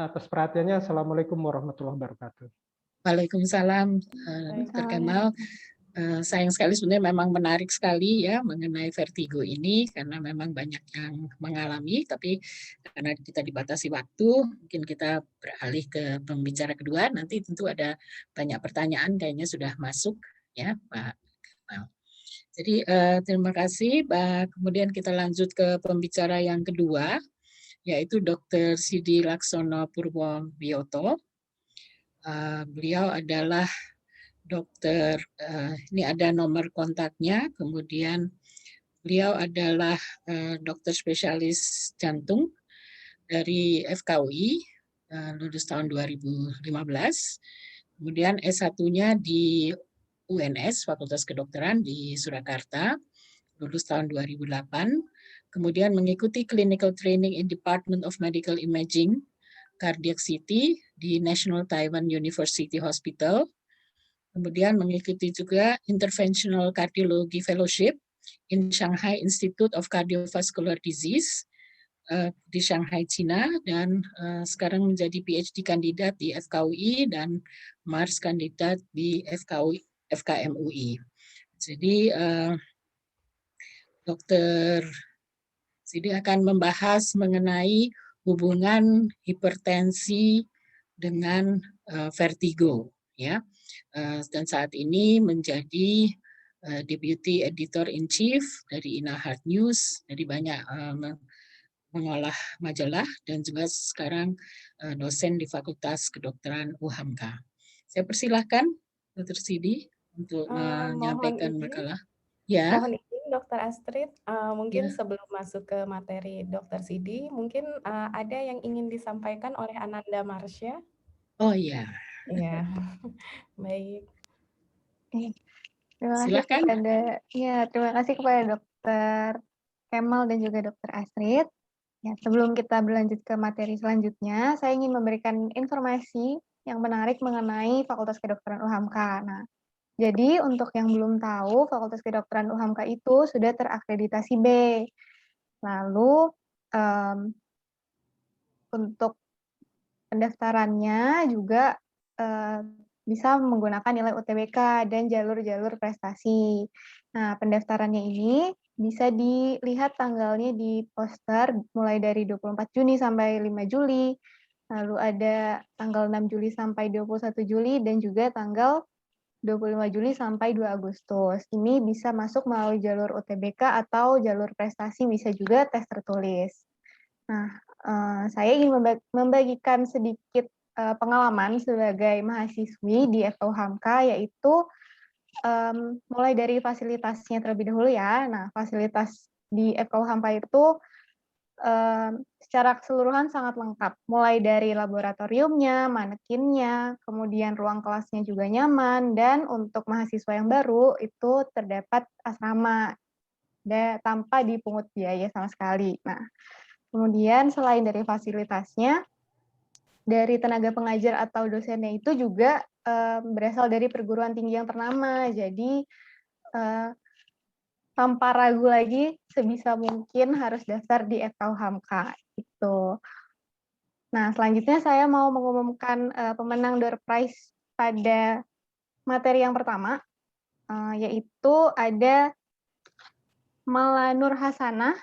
atas perhatiannya. Assalamualaikum warahmatullahi wabarakatuh. Waalaikumsalam, Dr. Kemal. Sayang sekali sebenarnya memang menarik sekali ya mengenai vertigo ini karena memang banyak yang mengalami, tapi karena kita dibatasi waktu, mungkin kita beralih ke pembicara kedua. Nanti tentu ada banyak pertanyaan kayaknya sudah masuk ya, Pak Kemal. Jadi terima kasih. Kemudian kita lanjut ke pembicara yang kedua, yaitu Dr. Sidi Laksono Purwobiyoto. Beliau adalah dokter, ini ada nomor kontaknya, kemudian beliau adalah dokter spesialis jantung dari FKUI, lulus tahun 2015, kemudian S1-nya di UNS, Fakultas Kedokteran di Surakarta, lulus tahun 2008, kemudian mengikuti clinical training in Department of Medical Imaging, Cardiac CT di National Taiwan University Hospital. Kemudian mengikuti juga Interventional Cardiology Fellowship in Shanghai Institute of Cardiovascular Disease di Shanghai, China, dan sekarang menjadi PhD kandidat di FKUI dan Mars kandidat di FKMUI. Jadi Dr. Sidi akan membahas mengenai hubungan hipertensi dengan vertigo, ya. Dan saat ini menjadi Deputy Editor in Chief dari Ina Heart News, jadi banyak mengolah majalah dan juga sekarang dosen di Fakultas Kedokteran UHAMKA. Saya persilahkan Dr. Sidi untuk Mohon menyampaikan izin. makalah. Ya. Mohon izin Dr. Astrid, mungkin Ya. sebelum masuk ke materi Dr. Sidi, mungkin ada yang ingin disampaikan oleh Ananda Marsha. Oh iya. Ya, baik. Terima kasih Silakan. terima kasih kepada Dokter Kemal dan juga Dokter Astrid. Ya, sebelum kita berlanjut ke materi selanjutnya, saya ingin memberikan informasi yang menarik mengenai Fakultas Kedokteran UHAMKA. Nah, jadi untuk yang belum tahu, Fakultas Kedokteran UHAMKA itu sudah terakreditasi B. Lalu untuk pendaftarannya juga bisa menggunakan nilai UTBK dan jalur-jalur prestasi. Nah, pendaftarannya ini bisa dilihat tanggalnya di poster mulai dari 24 Juni sampai 5 Juli. Lalu ada tanggal 6 Juli sampai 21 Juli dan juga tanggal 25 Juli sampai 2 Agustus. Ini bisa masuk melalui jalur UTBK atau jalur prestasi, bisa juga tes tertulis. Nah, saya ingin membagikan sedikit pengalaman sebagai mahasiswi di FKUHAMKA, yaitu mulai dari fasilitasnya terlebih dahulu ya. Nah, fasilitas di FKUHAMKA itu secara keseluruhan sangat lengkap, mulai dari laboratoriumnya, manekinnya, kemudian ruang kelasnya juga nyaman, dan untuk mahasiswa yang baru itu terdapat asrama tanpa dipungut biaya sama sekali. Nah, kemudian selain dari fasilitasnya, dari tenaga pengajar atau dosennya itu juga berasal dari perguruan tinggi yang ternama. Jadi tanpa ragu lagi, sebisa mungkin harus daftar di FKUHAMKA. Gitu. Nah, selanjutnya saya mau mengumumkan pemenang door prize pada materi yang pertama, yaitu ada Mala Nur Hasanah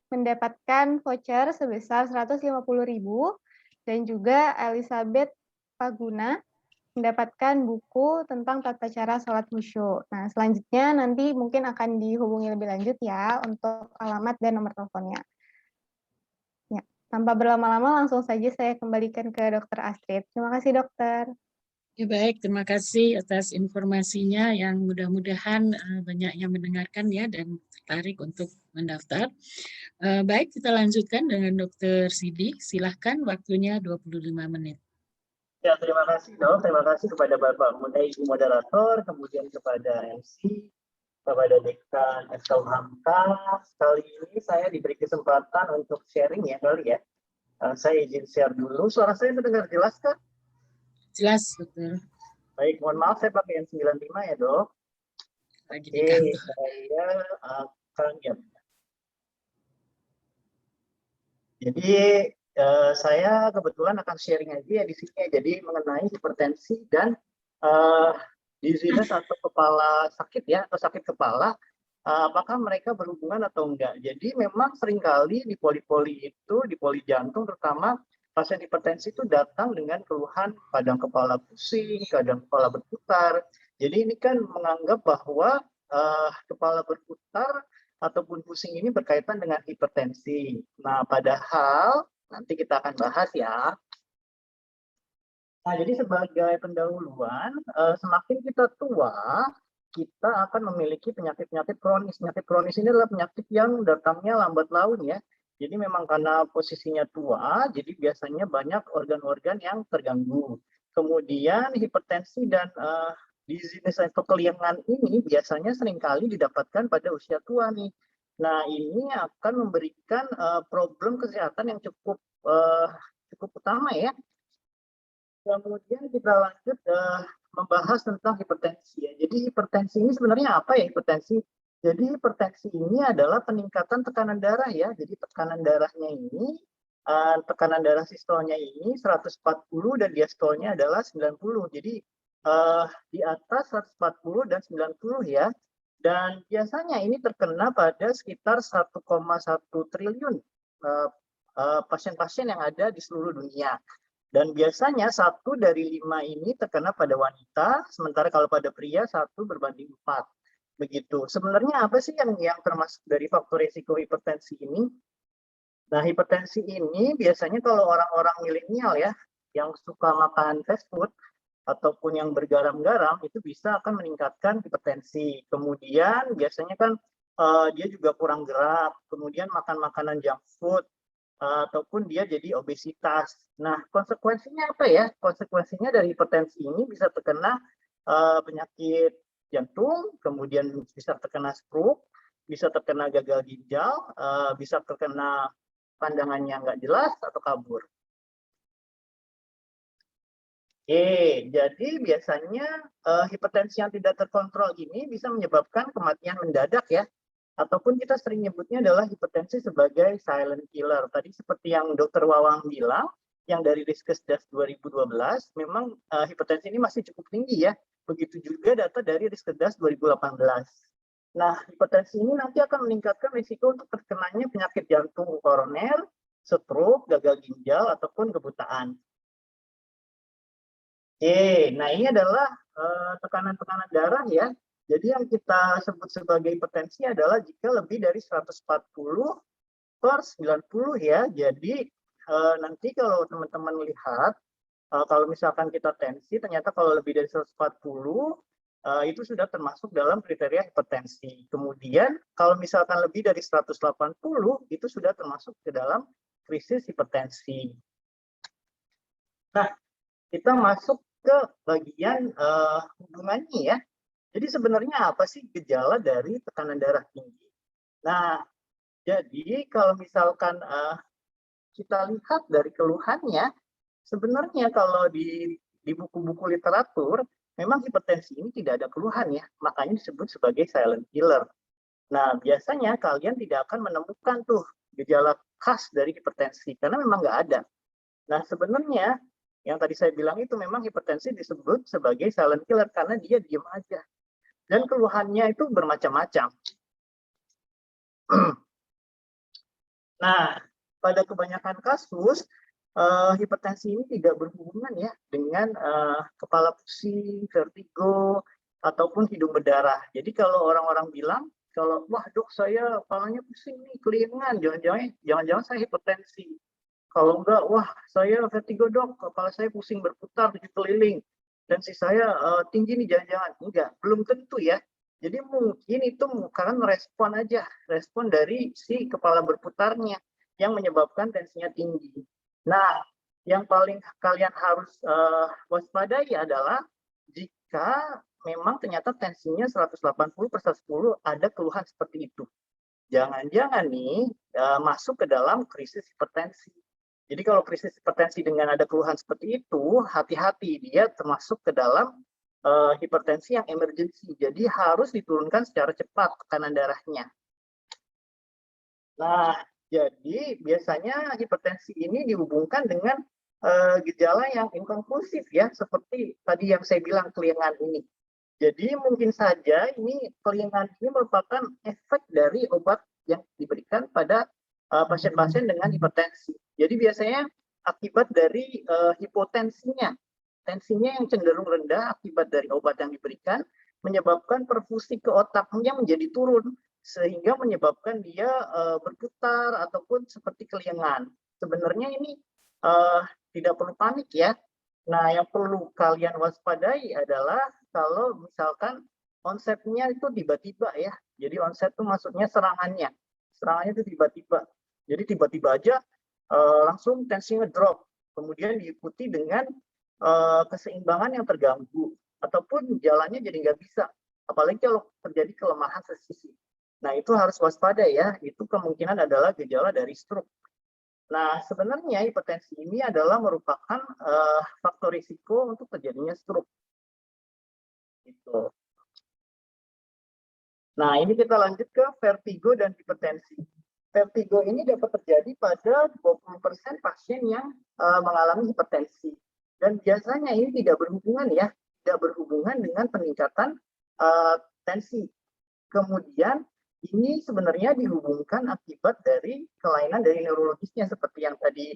mendapatkan voucher sebesar 150.000 dan juga Elizabeth Paguna mendapatkan buku tentang tata cara sholat khusyuk. Nah, selanjutnya nanti mungkin akan dihubungi lebih lanjut ya untuk alamat dan nomor teleponnya. Ya, tanpa berlama-lama langsung saja saya kembalikan ke Dr. Astrid. Terima kasih, Dokter. Ya, baik, terima kasih atas informasinya yang mudah-mudahan banyak yang mendengarkan ya dan tertarik untuk mendaftar. Baik, kita lanjutkan dengan Dr. Sidi. Silahkan, waktunya 25 menit. Ya, terima kasih dok. Terima kasih kepada Bapak Ibu Moderator, kemudian kepada MC, kepada Dekan FKUHAMKA. Kali ini saya diberi kesempatan untuk sharing ya kali ya. Saya izin share dulu. Suara saya terdengar jelas kah? Jelas, betul. Baik, mohon maaf saya pakai N95 ya dok. Lagi Oke, saya akan ya. Jadi saya kebetulan akan sharing aja ya di sini. Jadi mengenai hipertensi dan dizziness atau kepala sakit ya, atau sakit kepala, apakah mereka berhubungan atau enggak. Jadi memang seringkali di poli-poli itu, di poli jantung terutama, pasien hipertensi itu datang dengan keluhan kadang kepala pusing, kadang kepala berputar. Jadi ini kan menganggap bahwa kepala berputar ataupun pusing ini berkaitan dengan hipertensi. Nah, padahal nanti kita akan bahas ya. Nah, jadi sebagai pendahuluan, semakin kita tua, kita akan memiliki penyakit-penyakit kronis. Penyakit kronis ini adalah penyakit yang datangnya lambat laun ya. Jadi memang karena posisinya tua, jadi biasanya banyak organ-organ yang terganggu. Kemudian hipertensi dan dizziness atau keliengan ini biasanya seringkali didapatkan pada usia tua nih. Nah, ini akan memberikan problem kesehatan yang cukup utama ya. Kemudian kita lanjut membahas tentang hipertensi ya. Jadi hipertensi ini sebenarnya apa ya hipertensi? Jadi hipertensi ini adalah peningkatan tekanan darah ya. Jadi tekanan darahnya ini, tekanan darah sistolnya ini 140 dan diastolnya adalah 90. Jadi di atas 140 dan 90 ya. Dan biasanya ini terkena pada sekitar 1,1 triliun pasien-pasien yang ada di seluruh dunia. Dan biasanya 1 dari 5 ini terkena pada wanita, sementara kalau pada pria 1 berbanding 4. Begitu. Sebenarnya apa sih yang termasuk dari faktor risiko hipertensi ini? Nah, hipertensi ini biasanya kalau orang-orang milenial ya, yang suka makan fast food ataupun yang bergaram-garam itu bisa akan meningkatkan hipertensi. Kemudian biasanya kan dia juga kurang gerak, kemudian makan makanan junk food, ataupun dia jadi obesitas. Nah, konsekuensinya apa ya? Konsekuensinya dari hipertensi ini bisa terkena penyakit jantung, kemudian bisa terkena stroke, bisa terkena gagal ginjal, bisa terkena pandangannya nggak jelas atau kabur. Jadi biasanya hipertensi yang tidak terkontrol ini bisa menyebabkan kematian mendadak ya, ataupun kita sering nyebutnya adalah hipertensi sebagai silent killer. Tadi seperti yang Dr. Wawang bilang, yang dari Riskesdas 2012, memang hipertensi ini masih cukup tinggi ya. Begitu juga data dari Riskesdas 2018. Nah, hipertensi ini nanti akan meningkatkan risiko untuk terkenanya penyakit jantung koroner, stroke, gagal ginjal, ataupun kebutaan. Nah ini adalah tekanan-tekanan darah ya. Jadi yang kita sebut sebagai hipertensi adalah jika lebih dari 140/90 ya. Jadi nanti kalau teman-teman lihat, kalau misalkan kita tensi, ternyata kalau lebih dari 140, itu sudah termasuk dalam kriteria hipertensi. Kemudian kalau misalkan lebih dari 180, itu sudah termasuk ke dalam krisis hipertensi. Nah, kita masuk ke bagian hubungannya ya. Jadi sebenarnya apa sih gejala dari tekanan darah tinggi? Nah, jadi kalau misalkan kita lihat dari keluhannya, sebenarnya kalau di buku-buku literatur, memang hipertensi ini tidak ada keluhan ya, makanya disebut sebagai silent killer. Nah, biasanya kalian tidak akan menemukan tuh gejala khas dari hipertensi, karena memang nggak ada. Nah, sebenarnya yang tadi saya bilang itu memang hipertensi disebut sebagai silent killer karena dia diam aja. Dan keluhannya itu bermacam-macam. Nah, pada kebanyakan kasus, hipertensi ini tidak berhubungan ya dengan kepala pusing, vertigo, ataupun hidung berdarah. Jadi kalau orang-orang bilang, kalau wah dok saya kepalanya pusing nih, kelingan, jangan-jangan saya hipertensi. Kalau enggak, wah saya vertigo dok, kepala saya pusing berputar 7 keliling, tensi saya tinggi nih, jangan-jangan. Enggak, belum tentu ya. Jadi mungkin itu karena respon dari si kepala berputarnya yang menyebabkan tensinya tinggi. Nah, yang paling kalian harus waspadai adalah jika memang ternyata tensinya 180/110 ada keluhan seperti itu. Jangan-jangan nih masuk ke dalam krisis hipertensi. Jadi kalau krisis hipertensi dengan ada keluhan seperti itu, hati-hati, dia termasuk ke dalam hipertensi yang emergency. Jadi harus diturunkan secara cepat tekanan darahnya. Nah, jadi biasanya hipertensi ini dihubungkan dengan gejala yang inkonklusif ya, seperti tadi yang saya bilang kelingan ini. Jadi mungkin saja ini kelingan ini merupakan efek dari obat yang diberikan pada pasien-pasien dengan hipertensi. Jadi biasanya akibat dari hipotensinya, tensinya yang cenderung rendah akibat dari obat yang diberikan, menyebabkan perfusi ke otaknya menjadi turun, sehingga menyebabkan dia berputar ataupun seperti kelingan. Sebenarnya ini tidak perlu panik ya. Nah, yang perlu kalian waspadai adalah kalau misalkan onsetnya itu tiba-tiba ya. Jadi onset itu maksudnya serangannya. Serangannya itu tiba-tiba. Jadi tiba-tiba aja langsung tensinya drop. Kemudian diikuti dengan keseimbangan yang terganggu. Ataupun jalannya jadi nggak bisa. Apalagi kalau terjadi kelemahan sesisi. Nah, itu harus waspada ya. Itu kemungkinan adalah gejala dari stroke. Nah, sebenarnya hipertensi ini adalah merupakan faktor risiko untuk terjadinya stroke. Gitu. Nah, ini kita lanjut ke vertigo dan hipertensi. Vertigo ini dapat terjadi pada 20% pasien yang mengalami hipertensi. Dan biasanya ini tidak berhubungan ya, tidak berhubungan dengan peningkatan tensi. Kemudian Ini sebenarnya dihubungkan akibat dari kelainan dari neurologisnya seperti yang tadi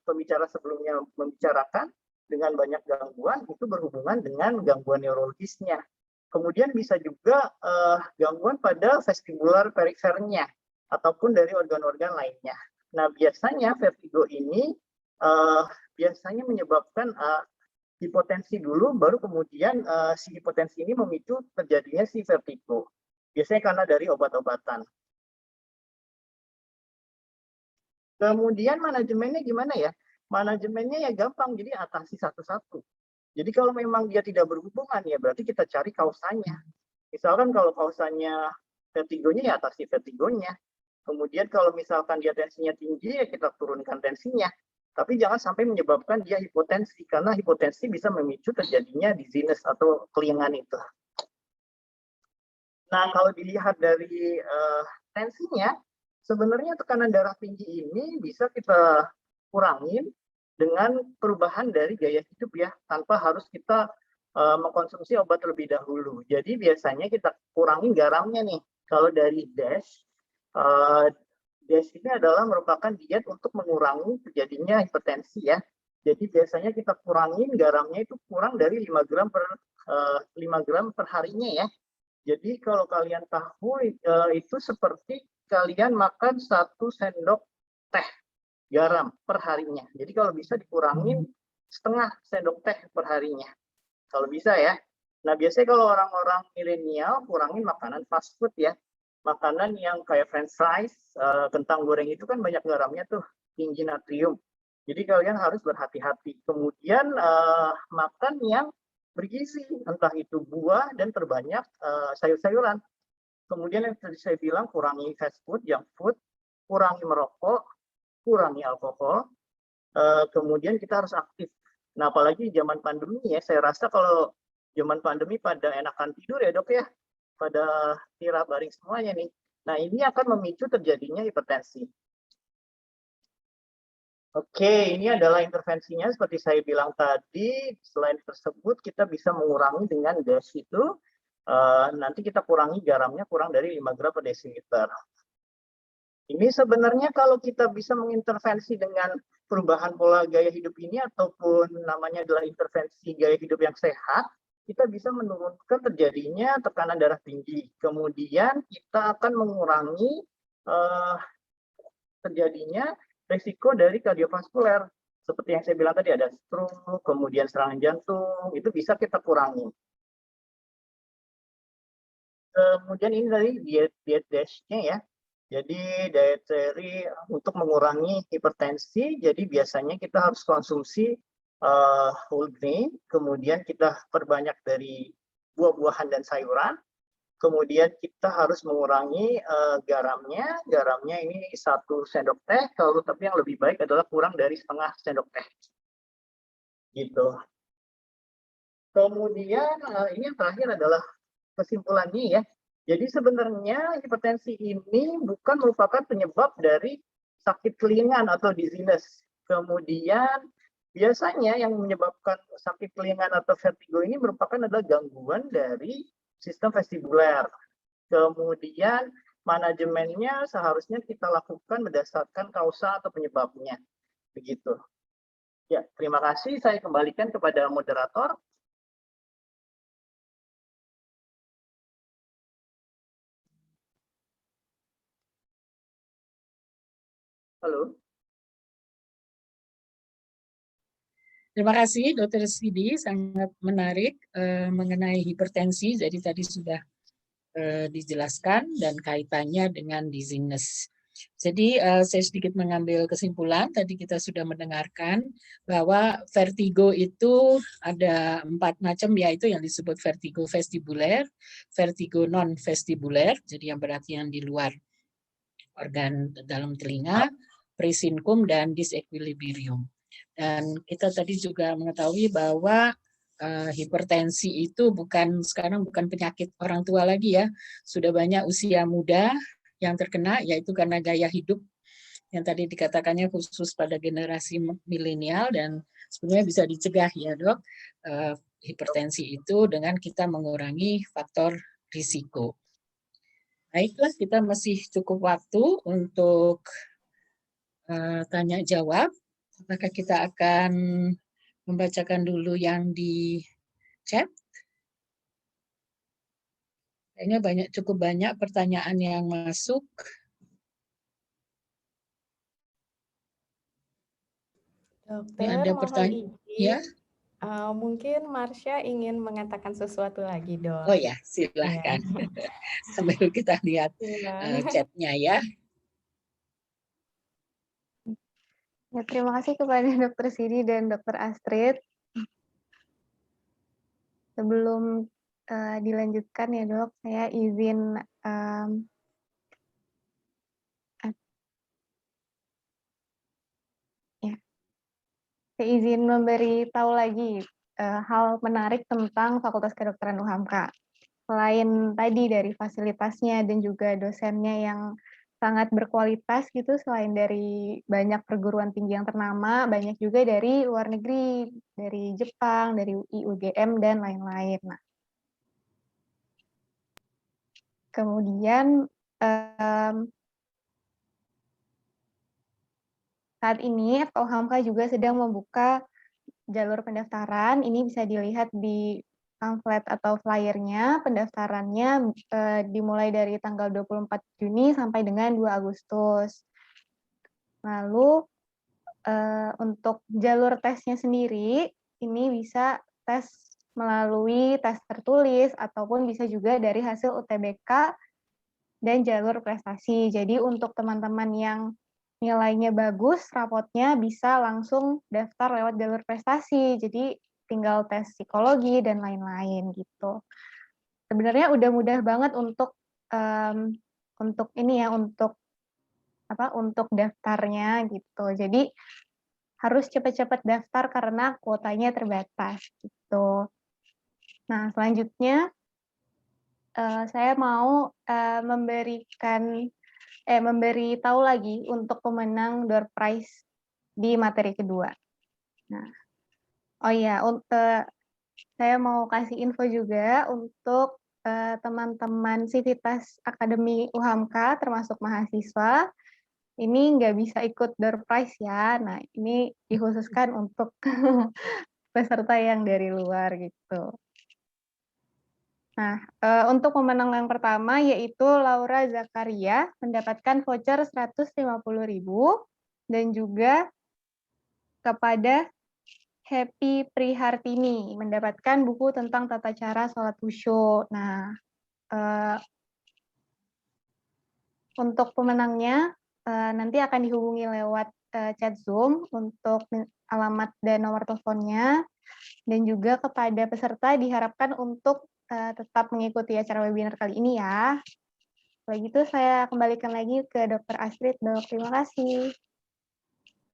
pembicara sebelumnya membicarakan, dengan banyak gangguan itu berhubungan dengan gangguan neurologisnya. Kemudian bisa juga gangguan pada vestibular perifernya ataupun dari organ-organ lainnya. Nah, biasanya vertigo ini biasanya menyebabkan hipotensi dulu, baru kemudian si hipotensi ini memicu terjadinya si vertigo. Biasanya karena dari obat-obatan. Kemudian manajemennya gimana ya? Manajemennya ya gampang, jadi atasi satu-satu. Jadi kalau memang dia tidak berhubungan, ya berarti kita cari kausanya. Misalkan kalau kausanya vertigonya, ya atasi vertigonya. Kemudian kalau misalkan dia tensinya tinggi, ya kita turunkan tensinya. Tapi jangan sampai menyebabkan dia hipotensi, karena hipotensi bisa memicu terjadinya dizziness atau kelingan itu. Nah, kalau dilihat dari tensinya, sebenarnya tekanan darah tinggi ini bisa kita kurangin dengan perubahan dari gaya hidup ya, tanpa harus kita mengkonsumsi obat terlebih dahulu. Jadi biasanya kita kurangin garamnya nih. Kalau dari DASH, DASH ini adalah merupakan diet untuk mengurangi terjadinya hipertensi ya. Jadi biasanya kita kurangin garamnya itu kurang dari 5 gram per harinya ya. Jadi kalau kalian tahu itu seperti kalian makan 1 sendok teh garam per harinya. Jadi kalau bisa dikurangin setengah sendok teh per harinya. Kalau bisa ya. Nah, biasanya kalau orang-orang milenial kurangin makanan fast food ya. Makanan yang kayak french fries, kentang goreng itu kan banyak garamnya tuh, tinggi natrium. Jadi kalian harus berhati-hati. Kemudian makan yang bergizi, entah itu buah dan perbanyak sayur-sayuran. Kemudian yang tadi saya bilang, kurangi fast food, junk food, kurangi merokok, kurangi alkohol, kemudian kita harus aktif. Nah, apalagi zaman pandemi ya, saya rasa kalau zaman pandemi pada enakan tidur ya dok ya, pada istirahat baring semuanya nih. Nah, ini akan memicu terjadinya hipertensi. Oke, ini adalah intervensinya seperti saya bilang tadi. Selain tersebut, kita bisa mengurangi dengan DASH itu. Nanti kita kurangi garamnya kurang dari 5 gram per desiliter. Ini sebenarnya kalau kita bisa mengintervensi dengan perubahan pola gaya hidup ini, ataupun namanya adalah intervensi gaya hidup yang sehat, kita bisa menurunkan terjadinya tekanan darah tinggi. Kemudian kita akan mengurangi terjadinya risiko dari kardiovaskuler. Seperti yang saya bilang tadi, ada stroke, kemudian serangan jantung, itu bisa kita kurangi. Kemudian ini dari diet DASH-nya ya. Jadi dietary untuk mengurangi hipertensi, jadi biasanya kita harus konsumsi whole grain, kemudian kita perbanyak dari buah-buahan dan sayuran. Kemudian kita harus mengurangi garamnya. Garamnya ini 1 sendok teh, kalau tapi yang lebih baik adalah kurang dari setengah sendok teh. Gitu. Kemudian ini yang terakhir adalah kesimpulannya ya. Jadi sebenarnya hipertensi ini bukan merupakan penyebab dari sakit kelingan atau dizziness. Kemudian biasanya yang menyebabkan sakit kelingan atau vertigo ini merupakan adalah gangguan dari sistem vestibuler. Kemudian manajemennya seharusnya kita lakukan berdasarkan kausa atau penyebabnya. Begitu. Ya, terima kasih. Saya kembalikan kepada moderator. Halo. Terima kasih Dr. Sidi, sangat menarik mengenai hipertensi. Jadi tadi sudah dijelaskan dan kaitannya dengan dizziness. Jadi saya sedikit mengambil kesimpulan, tadi kita sudah mendengarkan bahwa vertigo itu ada 4 macam, yaitu yang disebut vertigo vestibuler, vertigo non-vestibuler, jadi yang berarti yang di luar organ dalam telinga, presyncope, dan disequilibrium. Dan kita tadi juga mengetahui bahwa hipertensi itu sekarang bukan penyakit orang tua lagi ya, sudah banyak usia muda yang terkena, yaitu karena gaya hidup yang tadi dikatakannya khusus pada generasi milenial, dan sebenarnya bisa dicegah ya dok, hipertensi itu dengan kita mengurangi faktor risiko. Baiklah, kita masih cukup waktu untuk tanya jawab. Apakah kita akan membacakan dulu yang di chat? Kayaknya cukup banyak pertanyaan yang masuk. Dokter, Ini ada mohon pertanyaan. izin. Ya? Mungkin Marsha ingin mengatakan sesuatu lagi, Dok. Oh ya, silahkan. Sambil kita lihat chatnya ya. Ya, terima kasih kepada Dokter Sidi dan Dokter Astrid. Sebelum dilanjutkan ya Dok, saya izin saya izin memberi tahu lagi hal menarik tentang Fakultas Kedokteran UHAMKA. Selain tadi dari fasilitasnya dan juga dosennya yang sangat berkualitas gitu, selain dari banyak perguruan tinggi yang ternama, banyak juga dari luar negeri, dari Jepang, dari UI, UGM, dan lain-lain. Nah, kemudian saat ini FKUHAMKA juga sedang membuka jalur pendaftaran. Ini bisa dilihat di pamflet atau flyernya. Pendaftarannya dimulai dari tanggal 24 Juni sampai dengan 2 Agustus. Lalu untuk jalur tesnya sendiri, ini bisa tes melalui tes tertulis ataupun bisa juga dari hasil UTBK dan jalur prestasi. Jadi untuk teman-teman yang nilainya bagus, rapotnya bisa langsung daftar lewat jalur prestasi. Jadi tinggal tes psikologi dan lain-lain gitu. Sebenarnya udah mudah banget untuk ini ya, untuk daftarnya gitu. Jadi harus cepat-cepat daftar karena kuotanya terbatas gitu. Nah, selanjutnya saya mau memberi tahu lagi untuk pemenang door prize di materi kedua. Nah, oh iya, saya mau kasih info juga untuk teman-teman Sivitas Akademi UHAMKA termasuk mahasiswa. Ini nggak bisa ikut door prize ya. Nah, ini dikhususkan untuk peserta yang dari luar gitu. Nah, untuk pemenang yang pertama yaitu Laura Zakaria mendapatkan voucher 150.000 dan juga kepada Happy Prihartini mendapatkan buku tentang tata cara sholat khusyuk. Nah, untuk pemenangnya nanti akan dihubungi lewat chat Zoom untuk alamat dan nomor teleponnya, dan juga kepada peserta diharapkan untuk tetap mengikuti acara webinar kali ini ya. Kalau gitu saya kembalikan lagi ke Dr. Astrid. Dok, terima kasih.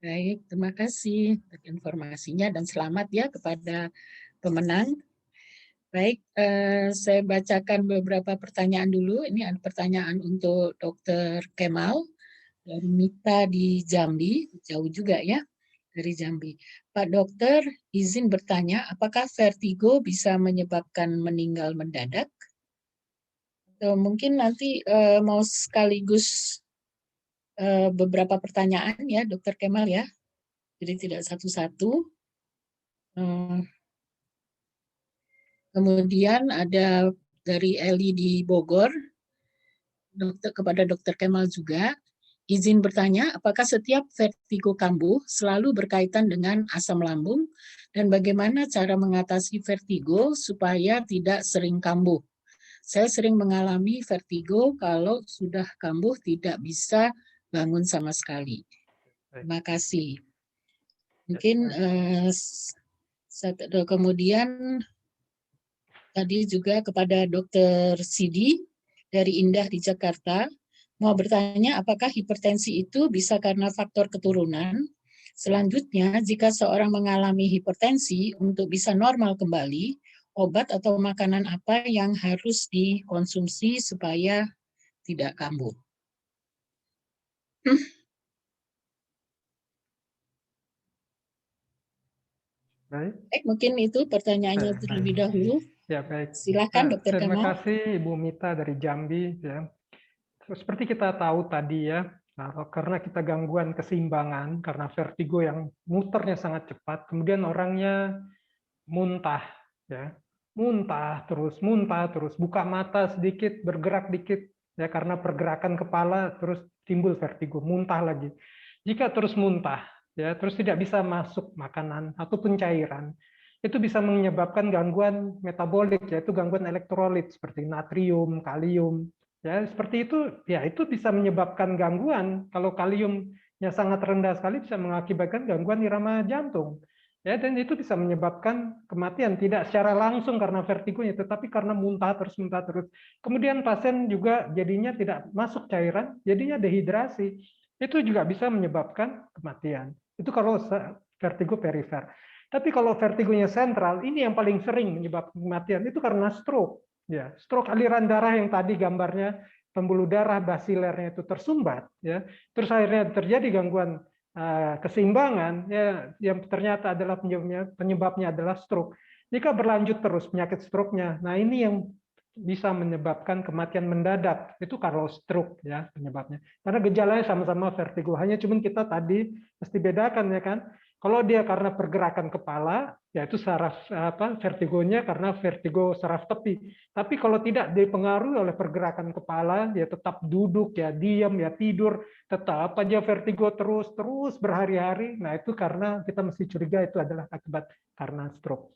Baik, terima kasih untuk informasinya dan selamat ya kepada pemenang. Baik, saya bacakan beberapa pertanyaan dulu. Ini ada pertanyaan untuk Dr. Kemal dari Mita di Jambi, jauh juga ya dari Jambi. Pak Dokter, izin bertanya, apakah vertigo bisa menyebabkan meninggal mendadak? Atau mungkin nanti mau sekaligus beberapa pertanyaan ya, Dokter Kemal ya. Jadi tidak satu-satu. Kemudian ada dari Eli di Bogor, kepada Dokter Kemal juga. Izin bertanya, apakah setiap vertigo kambuh selalu berkaitan dengan asam lambung dan bagaimana cara mengatasi vertigo supaya tidak sering kambuh? Saya sering mengalami vertigo kalau sudah kambuh tidak bisa bangun sama sekali. Terima kasih. Mungkin kemudian tadi juga kepada Dokter Sidi dari Indah di Jakarta. Mau bertanya, apakah hipertensi itu bisa karena faktor keturunan? Selanjutnya, jika seorang mengalami hipertensi, untuk bisa normal kembali, obat atau makanan apa yang harus dikonsumsi supaya tidak kambuh? Baik, mungkin itu pertanyaannya terlebih dahulu. Ya, baik. Silakan, Dokter Terima Kemal. kasih Ibu Mita dari Jambi. Ya. seperti kita tahu tadi ya, karena kita gangguan keseimbangan, karena vertigo yang muternya sangat cepat, kemudian orangnya muntah, ya, muntah terus, buka mata sedikit, bergerak dikit, ya, karena pergerakan kepala terus timbul vertigo, muntah lagi. Jika terus muntah, ya, terus tidak bisa masuk makanan ataupun cairan, itu bisa menyebabkan gangguan metabolik, yaitu gangguan elektrolit seperti natrium, kalium. Ya, seperti itu, ya itu bisa menyebabkan gangguan. Kalau kaliumnya sangat rendah sekali bisa mengakibatkan gangguan irama jantung. Ya, dan itu bisa menyebabkan kematian, tidak secara langsung karena vertigonya, tetapi karena muntah terus. Kemudian pasien juga jadinya tidak masuk cairan, jadinya dehidrasi. Itu juga bisa menyebabkan kematian. Itu kalau vertigo perifer. Tapi kalau vertigonya sentral, ini yang paling sering menyebabkan kematian, itu karena stroke. Ya, stroke aliran darah yang tadi gambarnya pembuluh darah basilernya itu tersumbat, ya, terus akhirnya terjadi gangguan keseimbangan, ya, yang ternyata adalah penyebabnya adalah stroke. Jika berlanjut terus penyakit stroke-nya, nah ini yang bisa menyebabkan kematian mendadak, itu kalau stroke ya penyebabnya. Karena gejalanya sama-sama vertigo, hanya cuman kita tadi mesti bedakan ya kan. Kalau dia karena pergerakan kepala, yaitu saraf vertigonya karena vertigo saraf tepi. Tapi kalau tidak dipengaruhi oleh pergerakan kepala, dia tetap duduk, ya diam, ya tidur, tetap aja vertigo terus berhari-hari. Nah itu karena kita mesti curiga itu adalah akibat karena stroke.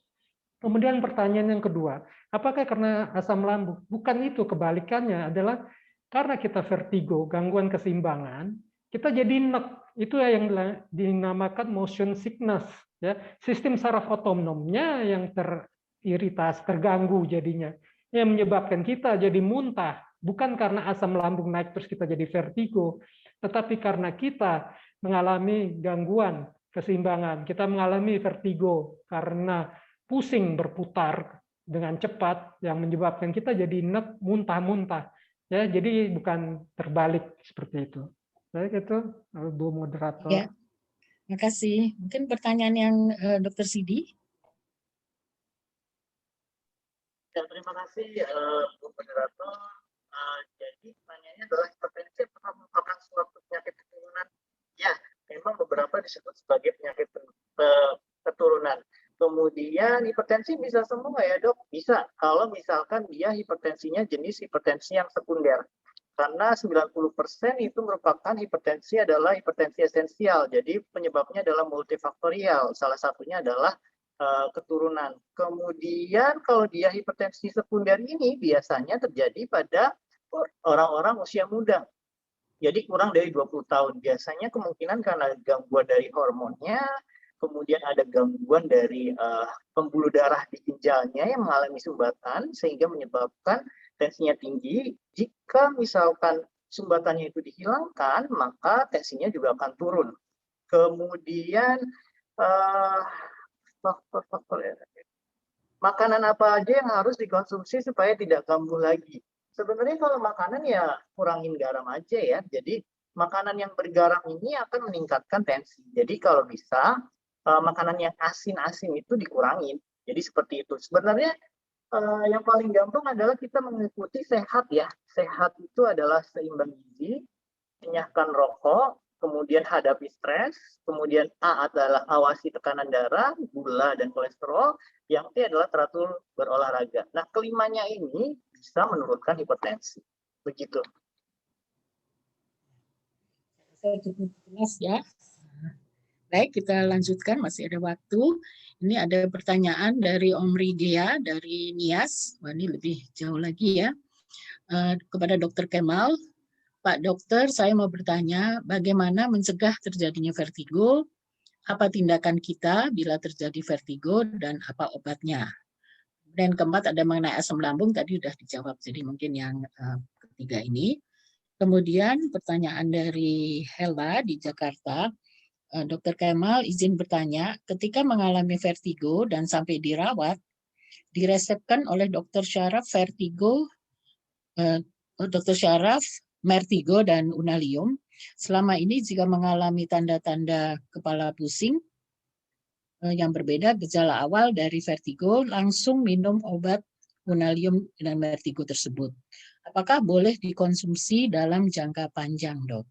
Kemudian pertanyaan yang kedua, apakah karena asam lambung? Bukan itu, kebalikannya adalah karena kita vertigo, gangguan keseimbangan, kita jadi enek. Itu yang dinamakan motion sickness. Ya. Sistem saraf otonomnya yang teriritasi, terganggu jadinya. Yang menyebabkan kita jadi muntah. Bukan karena asam lambung naik terus kita jadi vertigo, tetapi karena kita mengalami gangguan keseimbangan. Kita mengalami vertigo karena pusing berputar dengan cepat yang menyebabkan kita jadi enek, muntah-muntah. Ya, jadi bukan terbalik seperti itu. Baik itu, Bu Moderator. Ya, terima kasih. Mungkin pertanyaan yang Dr. Sidi. Ya, terima kasih Bu Moderator. Jadi pertanyaannya adalah hipertensi apakah merupakan suatu penyakit keturunan? Ya, memang beberapa disebut sebagai penyakit keturunan. Kemudian hipertensi bisa sembuh nggak ya dok? Bisa, kalau misalkan dia hipertensinya jenis hipertensi yang sekunder. Karena 90% itu merupakan hipertensi adalah hipertensi esensial. Jadi penyebabnya adalah multifaktorial. Salah satunya adalah keturunan. Kemudian kalau dia hipertensi sekunder ini biasanya terjadi pada orang-orang usia muda. Jadi kurang dari 20 tahun. Biasanya kemungkinan karena gangguan dari hormonnya, kemudian ada gangguan dari pembuluh darah di ginjalnya yang mengalami sumbatan sehingga menyebabkan tensinya tinggi. Jika misalkan sumbatannya itu dihilangkan, maka tensinya juga akan turun. Kemudian makanan apa aja yang harus dikonsumsi supaya tidak kambuh lagi? Sebenarnya kalau makanan ya kurangin garam aja ya. Jadi makanan yang bergaram ini akan meningkatkan tensi. Jadi kalau bisa makanan yang asin-asin itu dikurangin. Jadi seperti itu. Sebenarnya yang paling gampang adalah kita mengikuti sehat ya. Sehat itu adalah seimbang gizi, enyahkan rokok, kemudian hadapi stres, kemudian A adalah awasi tekanan darah, gula dan kolesterol, yang T adalah teratur berolahraga. Nah, kelimanya ini bisa menurunkan hipertensi. Begitu. Saya cukup jelas ya. Baik, kita lanjutkan, masih ada waktu. Ini ada pertanyaan dari Om Rigea dari Nias. Wah, ini lebih jauh lagi ya. Kepada Dr. Kemal. Pak Dokter, saya mau bertanya bagaimana mencegah terjadinya vertigo, apa tindakan kita bila terjadi vertigo, dan apa obatnya. Dan keempat ada mengenai asam lambung, tadi sudah dijawab, jadi mungkin yang ketiga ini. Kemudian pertanyaan dari Hela di Jakarta, Dr. Kemal izin bertanya, ketika mengalami vertigo dan sampai dirawat, diresepkan oleh Dr. Syaraf vertigo, Dr. Syaraf, Mertigo dan Unalium. Selama ini jika mengalami tanda-tanda kepala pusing yang berbeda, gejala awal dari vertigo, langsung minum obat Unalium dan Mertigo tersebut. apakah boleh dikonsumsi dalam jangka panjang, Dok?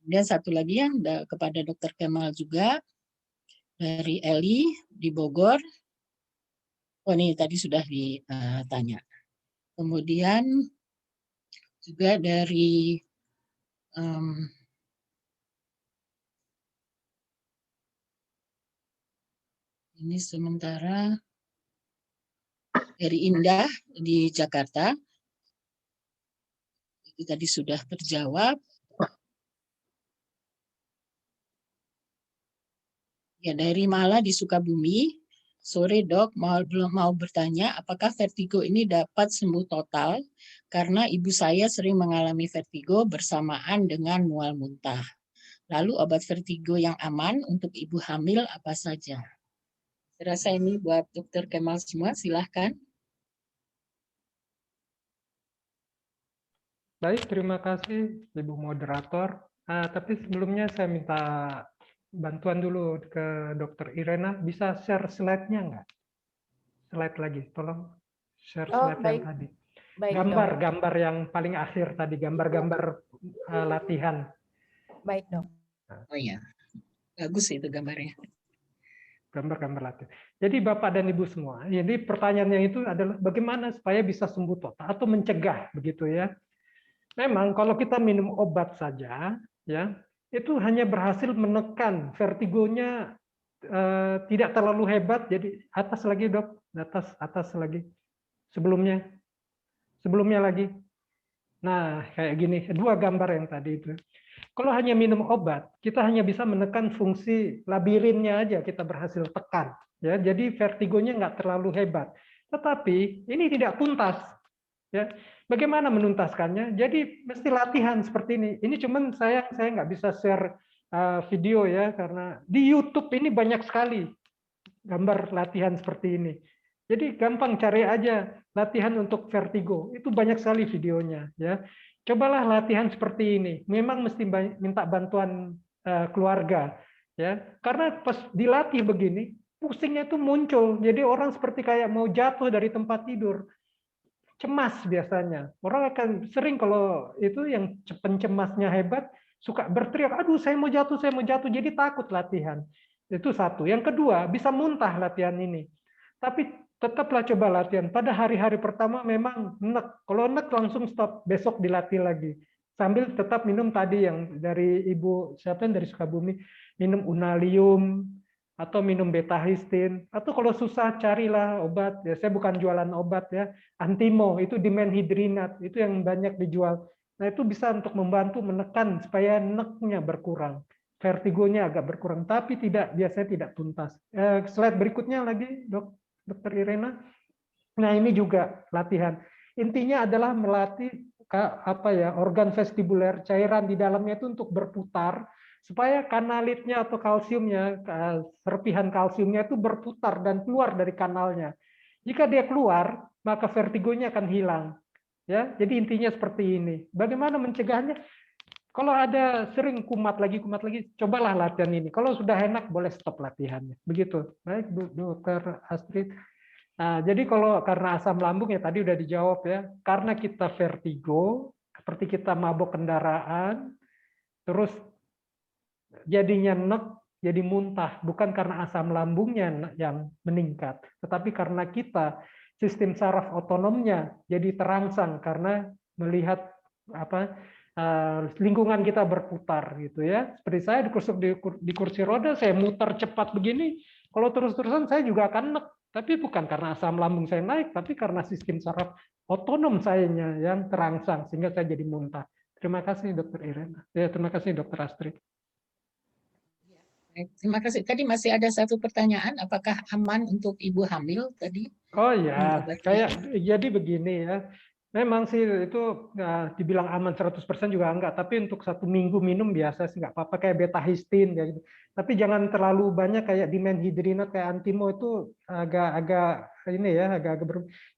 Kemudian satu lagi yang kepada Dr. Kemal juga dari Eli di Bogor. Oh, ini tadi sudah ditanya. Kemudian juga dari ini sementara dari Indah di Jakarta. Itu tadi sudah terjawab. Ya, dari Mala di Sukabumi. Sore Dok, mau bertanya apakah vertigo ini dapat sembuh total karena ibu saya sering mengalami vertigo bersamaan dengan mual muntah. Lalu obat vertigo yang aman untuk ibu hamil apa saja? Saya rasa ini buat Dr. Kemal semua, silahkan. Baik, terima kasih Ibu Moderator. Tapi sebelumnya saya minta bantuan dulu ke Dr. Irena. Bisa share slide-nya nggak? Slide lagi, tolong share slide yang tadi. Baik, Gambar yang paling akhir tadi, gambar-gambar latihan. Baik, Dok. Oh ya, bagus itu gambarnya. Gambar-gambar latihan. Jadi Bapak dan Ibu semua, jadi pertanyaannya itu adalah bagaimana supaya bisa sembuh total atau mencegah, begitu ya. Memang kalau kita minum obat saja, ya itu hanya berhasil menekan vertigonya, tidak terlalu hebat. Jadi atas lagi Dok, atas lagi, sebelumnya lagi. Nah kayak gini, dua gambar yang tadi itu. Kalau hanya minum obat, kita hanya bisa menekan fungsi labirinnya aja, kita berhasil tekan. Ya, jadi vertigonya nggak terlalu hebat. Tetapi ini tidak tuntas. Ya, bagaimana menuntaskannya? Jadi mesti latihan seperti ini. Ini cuman saya nggak bisa share video ya, karena di YouTube ini banyak sekali gambar latihan seperti ini. Jadi gampang, cari aja latihan untuk vertigo. Itu banyak sekali videonya. Ya, cobalah latihan seperti ini. Memang mesti minta bantuan keluarga. Ya, karena pas dilatih begini, pusingnya itu muncul. Jadi orang seperti kayak mau jatuh dari tempat tidur. Cemas biasanya. Orang akan sering kalau itu yang pencemasnya hebat, suka berteriak, aduh saya mau jatuh, jadi takut latihan. Itu satu. Yang kedua, bisa muntah latihan ini. Tapi tetaplah coba latihan. Pada hari-hari pertama memang nek. Kalau nek langsung stop, besok dilatih lagi. Sambil tetap minum tadi yang dari Ibu, siapa yang dari Sukabumi, minum Unalium, atau minum betahistin, atau kalau susah carilah obat. Ya, saya bukan jualan obat ya, Antimo itu dimenhidrinat, itu yang banyak dijual. Nah itu bisa untuk membantu menekan supaya neknya berkurang, vertigonya agak berkurang, tapi biasanya tidak tuntas. Slide berikutnya lagi, Dokter Irena. Nah ini juga latihan. Intinya adalah melatih organ vestibuler, cairan di dalamnya itu untuk berputar, supaya kanalitnya atau kalsiumnya, serpihan kalsiumnya itu berputar dan keluar dari kanalnya. Jika dia keluar, maka vertigonya akan hilang. Ya, jadi intinya seperti ini. Bagaimana mencegahnya? Kalau ada sering kumat lagi, cobalah latihan ini. Kalau sudah enak, boleh stop latihannya. Begitu. Baik, Dokter Astrid. Nah, jadi kalau karena asam lambung ya tadi udah dijawab ya. Karena kita vertigo, seperti kita mabok kendaraan, terus jadinya nek, jadi muntah, bukan karena asam lambungnya yang meningkat, tetapi karena kita sistem saraf otonomnya jadi terangsang karena melihat lingkungan kita berputar gitu ya. Seperti saya di kursi roda, saya muter cepat begini, kalau terus-terusan saya juga akan nek, tapi bukan karena asam lambung saya naik, tapi karena sistem saraf otonom sayanya yang terangsang sehingga saya jadi muntah. Terima kasih Dokter Irena. Ya, terima kasih Dokter Astrid. Terima kasih. Tadi masih ada satu pertanyaan, apakah aman untuk ibu hamil tadi? Oh ya, jadi begini ya. Memang sih itu dibilang aman 100% juga enggak, tapi untuk 1 minggu minum biasa sih nggak apa-apa, kayak betahistin kayak gitu. Tapi jangan terlalu banyak kayak dimenhidrinat kayak Antimo, itu agak ini ya, agak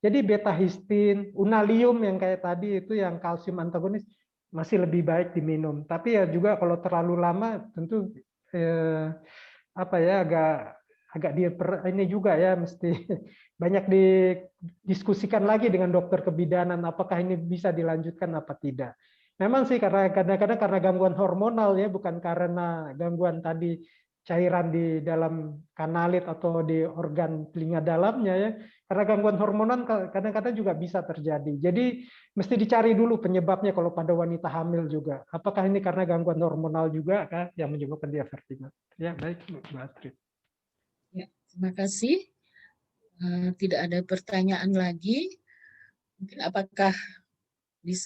Jadi betahistin, Unalium yang kayak tadi itu yang kalsium antagonis masih lebih baik diminum. Tapi ya juga kalau terlalu lama tentu agak agak ini juga ya, mesti banyak didiskusikan lagi dengan dokter kebidanan apakah ini bisa dilanjutkan apa tidak. Memang sih karena kadang-kadang karena gangguan hormonal ya, bukan karena gangguan tadi cairan di dalam kanalit atau di organ telinga dalamnya ya. Karena gangguan hormonal kadang-kadang juga bisa terjadi. Jadi mesti dicari dulu penyebabnya kalau pada wanita hamil juga. Apakah ini karena gangguan hormonal juga kan yang menyebabkan dia vertigo? Ya, baik Bu Astrid. Ya, terima kasih. Tidak ada pertanyaan lagi. Mungkin apakah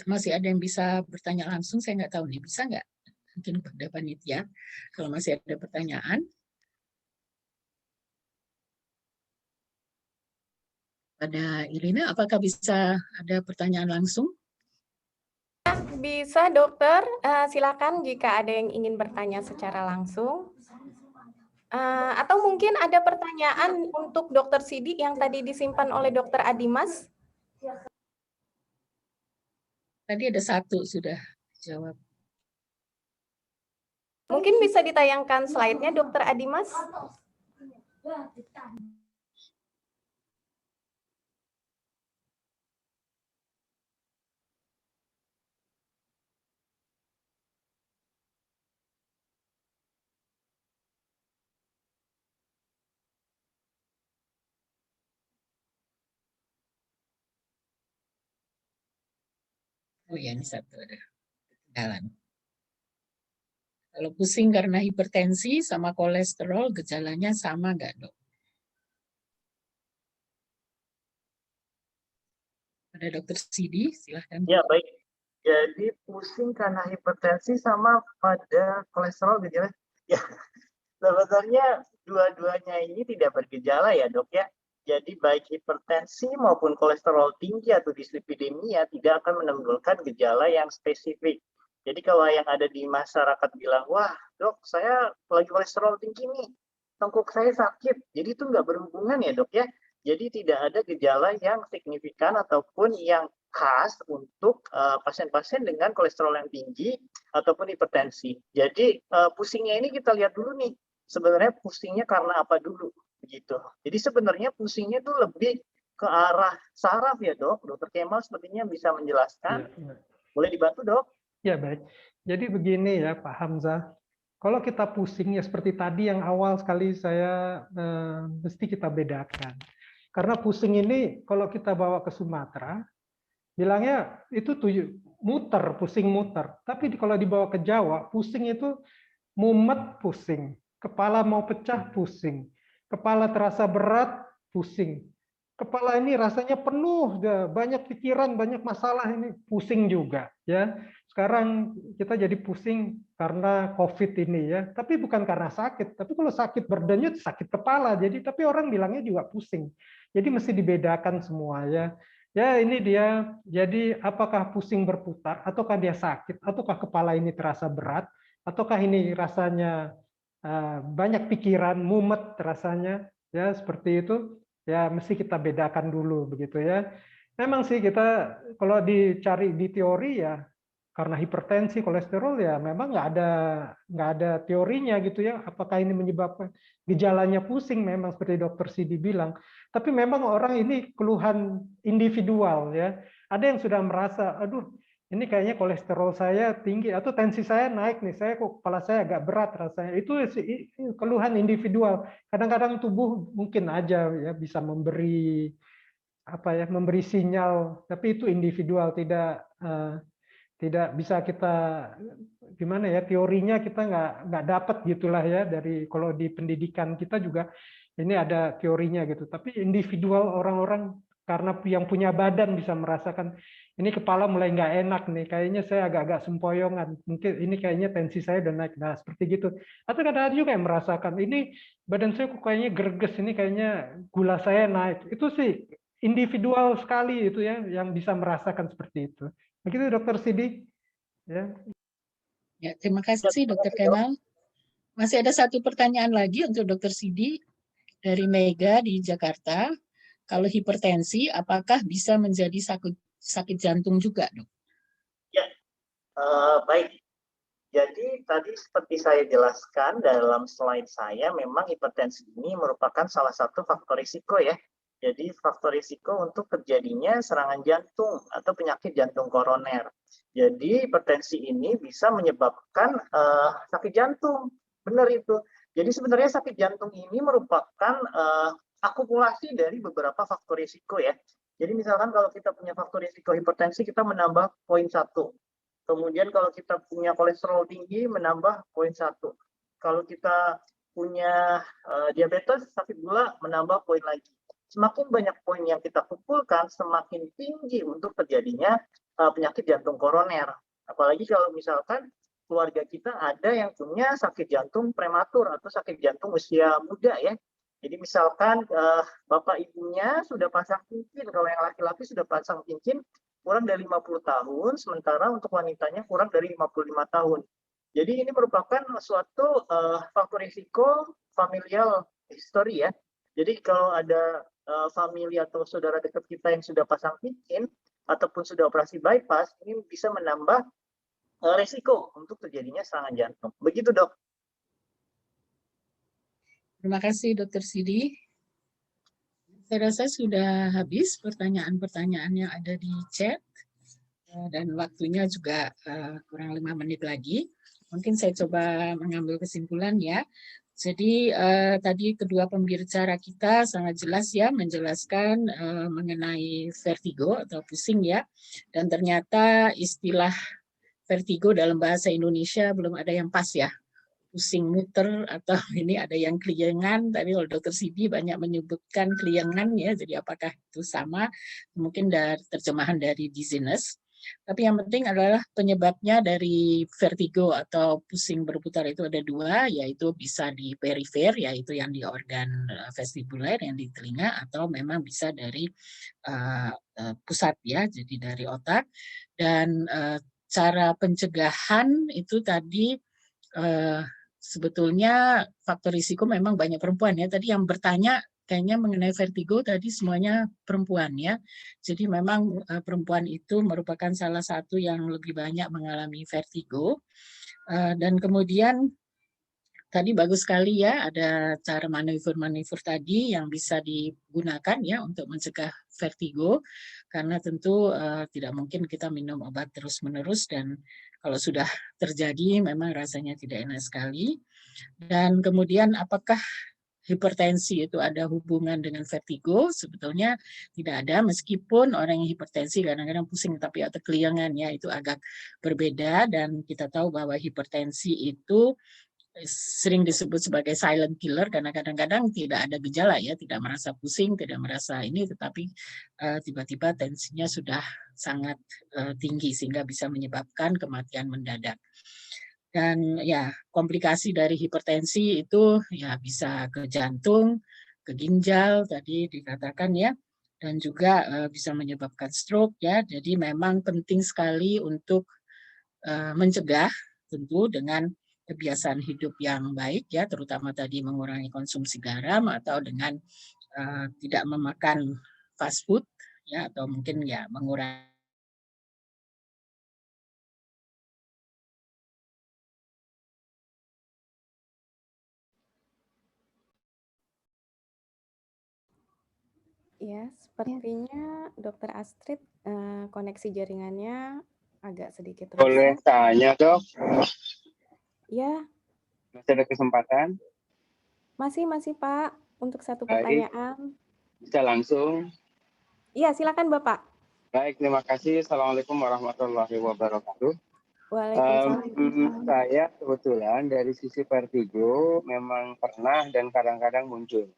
masih ada yang bisa bertanya langsung? Saya nggak tahu nih, bisa nggak? Mungkin pada panitia, kalau masih ada pertanyaan. Pada Irina, apakah bisa ada pertanyaan langsung? Bisa dokter, silakan jika ada yang ingin bertanya secara langsung. Atau mungkin ada pertanyaan untuk Dokter Sidi yang tadi disimpan oleh Dokter Adimas? Tadi ada satu sudah jawab. Mungkin bisa ditayangkan slide-nya Dokter Adimas? Oh ya, ini satu ada ketinggalan. Kalau pusing karena hipertensi sama kolesterol, gejalanya sama nggak, Dok? Ada Dokter Sidi, silahkan. Ya, baik. Jadi pusing karena hipertensi sama pada kolesterol gejala. Ya, sebenarnya dua-duanya ini tidak bergejala ya dok ya. Jadi baik hipertensi maupun kolesterol tinggi atau dislipidemia tidak akan menimbulkan gejala yang spesifik. Jadi kalau yang ada di masyarakat bilang, wah dok saya lagi kolesterol tinggi nih, tengkuk saya sakit. Jadi itu nggak berhubungan ya dok ya. Jadi tidak ada gejala yang signifikan ataupun yang khas untuk pasien-pasien dengan kolesterol yang tinggi ataupun hipertensi. Jadi pusingnya ini kita lihat dulu nih, sebenarnya pusingnya karena apa dulu, begitu. Jadi sebenarnya pusingnya itu lebih ke arah saraf ya dok. Dokter Kemal sepertinya bisa menjelaskan. Ya. Boleh dibantu dok? Ya baik. Jadi begini ya Pak Hamzah. Kalau kita pusing ya seperti tadi yang awal sekali saya mesti kita bedakan. Karena pusing ini kalau kita bawa ke Sumatera, bilangnya itu muter, pusing muter. Tapi kalau dibawa ke Jawa, pusing itu mumet pusing. Kepala mau pecah pusing. Kepala terasa berat pusing. Kepala ini rasanya penuh, banyak pikiran, banyak masalah ini pusing juga. Ya, sekarang kita jadi pusing karena COVID ini ya. Tapi bukan karena sakit. Tapi kalau sakit berdenyut sakit kepala. Jadi tapi orang bilangnya juga pusing. Jadi mesti dibedakan semua ya. Ya ini dia. Jadi apakah pusing berputar, ataukah dia sakit, ataukah kepala ini terasa berat, ataukah ini rasanya banyak pikiran, mumet rasanya, ya seperti itu. Ya mesti kita bedakan dulu begitu ya. Memang sih kita kalau dicari di teori ya karena hipertensi, kolesterol ya memang nggak ada teorinya gitu ya. Apakah ini menyebabkan gejalanya pusing? Memang seperti Dokter Sidi bilang. Tapi memang orang ini keluhan individual ya. Ada yang sudah merasa, aduh ini kayaknya kolesterol saya tinggi atau tensi saya naik nih, kepala saya agak berat rasanya. Itu keluhan individual. Kadang-kadang tubuh mungkin aja ya bisa memberi memberi sinyal, tapi itu individual, tidak bisa kita gimana ya, teorinya kita nggak dapat gitulah ya. Dari kalau di pendidikan kita juga ini ada teorinya gitu, tapi individual orang-orang karena yang punya badan bisa merasakan ini kepala mulai nggak enak nih, kayaknya saya agak-agak sempoyongan, mungkin ini kayaknya tensi saya udah naik, nah seperti gitu. Atau kadang-kadang juga yang merasakan ini badan saya kok kayaknya greges, ini kayaknya gula saya naik. Itu sih individual sekali itu ya yang bisa merasakan seperti itu. Begitu Dokter Sidi. Ya, terima kasih Dokter Kemal. Masih ada satu pertanyaan lagi untuk Dokter Sidi dari Mega di Jakarta. Kalau hipertensi, apakah bisa menjadi sakit jantung juga, dok? Ya, baik. Jadi tadi seperti saya jelaskan dalam slide saya, memang hipertensi ini merupakan salah satu faktor risiko ya. Jadi faktor risiko untuk terjadinya serangan jantung atau penyakit jantung koroner. Jadi hipertensi ini bisa menyebabkan sakit jantung, benar itu. Jadi sebenarnya sakit jantung ini merupakan akumulasi dari beberapa faktor risiko ya. Jadi misalkan kalau kita punya faktor risiko hipertensi, kita menambah poin 1. Kemudian kalau kita punya kolesterol tinggi, menambah poin 1. Kalau kita punya diabetes, sakit gula, menambah poin lagi. Semakin banyak poin yang kita kumpulkan, semakin tinggi untuk terjadinya penyakit jantung koroner. Apalagi kalau misalkan keluarga kita ada yang punya sakit jantung prematur atau sakit jantung usia muda ya. Jadi misalkan bapak ibunya sudah pasang cincin, kalau yang laki-laki sudah pasang cincin, kurang dari 50 tahun, sementara untuk wanitanya kurang dari 55 tahun. Jadi ini merupakan suatu faktor risiko familial history ya. Jadi kalau ada famili atau saudara dekat kita yang sudah pasang cincin ataupun sudah operasi bypass, ini bisa menambah risiko untuk terjadinya serangan jantung. Begitu, Dok. Terima kasih, Dr. Sidi. Saya rasa sudah habis pertanyaan-pertanyaan yang ada di chat, dan waktunya juga kurang 5 menit lagi. Mungkin saya coba mengambil kesimpulan ya. Jadi tadi kedua pembicara kita sangat jelas ya menjelaskan mengenai vertigo atau pusing ya. Dan ternyata istilah vertigo dalam bahasa Indonesia belum ada yang pas ya. Pusing muter atau ini ada yang keliengan. Tadi kalau Dr. Sidi banyak menyebutkan keliengan ya, jadi apakah itu sama? Mungkin dari terjemahan dari dizziness. Tapi yang penting adalah penyebabnya dari vertigo atau pusing berputar itu ada dua, yaitu bisa di perifer, yaitu yang di organ vestibuler, yang di telinga, atau memang bisa dari pusat ya, jadi dari otak. Dan cara pencegahan itu tadi sebetulnya faktor risiko memang banyak perempuan ya. Tadi yang bertanya kayaknya mengenai vertigo tadi semuanya perempuan ya. Jadi memang perempuan itu merupakan salah satu yang lebih banyak mengalami vertigo. Dan kemudian tadi bagus sekali ya ada cara manuver-manuver tadi yang bisa digunakan ya untuk mencegah vertigo. Karena tentu tidak mungkin kita minum obat terus-menerus dan kalau sudah terjadi memang rasanya tidak enak sekali. Dan kemudian apakah hipertensi itu ada hubungan dengan vertigo? Sebetulnya tidak ada, meskipun orang yang hipertensi kadang-kadang pusing tapi atau keliengan ya, itu agak berbeda. Dan kita tahu bahwa hipertensi itu sering disebut sebagai silent killer karena kadang-kadang tidak ada gejala ya, tidak merasa pusing, tidak merasa ini, tetapi tiba-tiba tensinya sudah sangat tinggi sehingga bisa menyebabkan kematian mendadak. Dan ya komplikasi dari hipertensi itu ya bisa ke jantung, ke ginjal tadi dikatakan ya, dan juga bisa menyebabkan stroke ya. Jadi memang penting sekali untuk mencegah tentu dengan kebiasaan hidup yang baik ya, terutama tadi mengurangi konsumsi garam atau dengan tidak memakan fast food ya, atau mungkin ya mengurangi. Ya, sepertinya Dokter Astrid koneksi jaringannya agak sedikit rusak. Boleh tanya, Dok? Ya, Masih ada kesempatan? masih Pak untuk satu Baik. pertanyaan. Bisa langsung? Iya, silakan Bapak. Baik, terima kasih. Assalamualaikum warahmatullahi wabarakatuh. Waalaikumsalam. Saya kebetulan dari sisi vertigo memang pernah dan kadang-kadang muncul.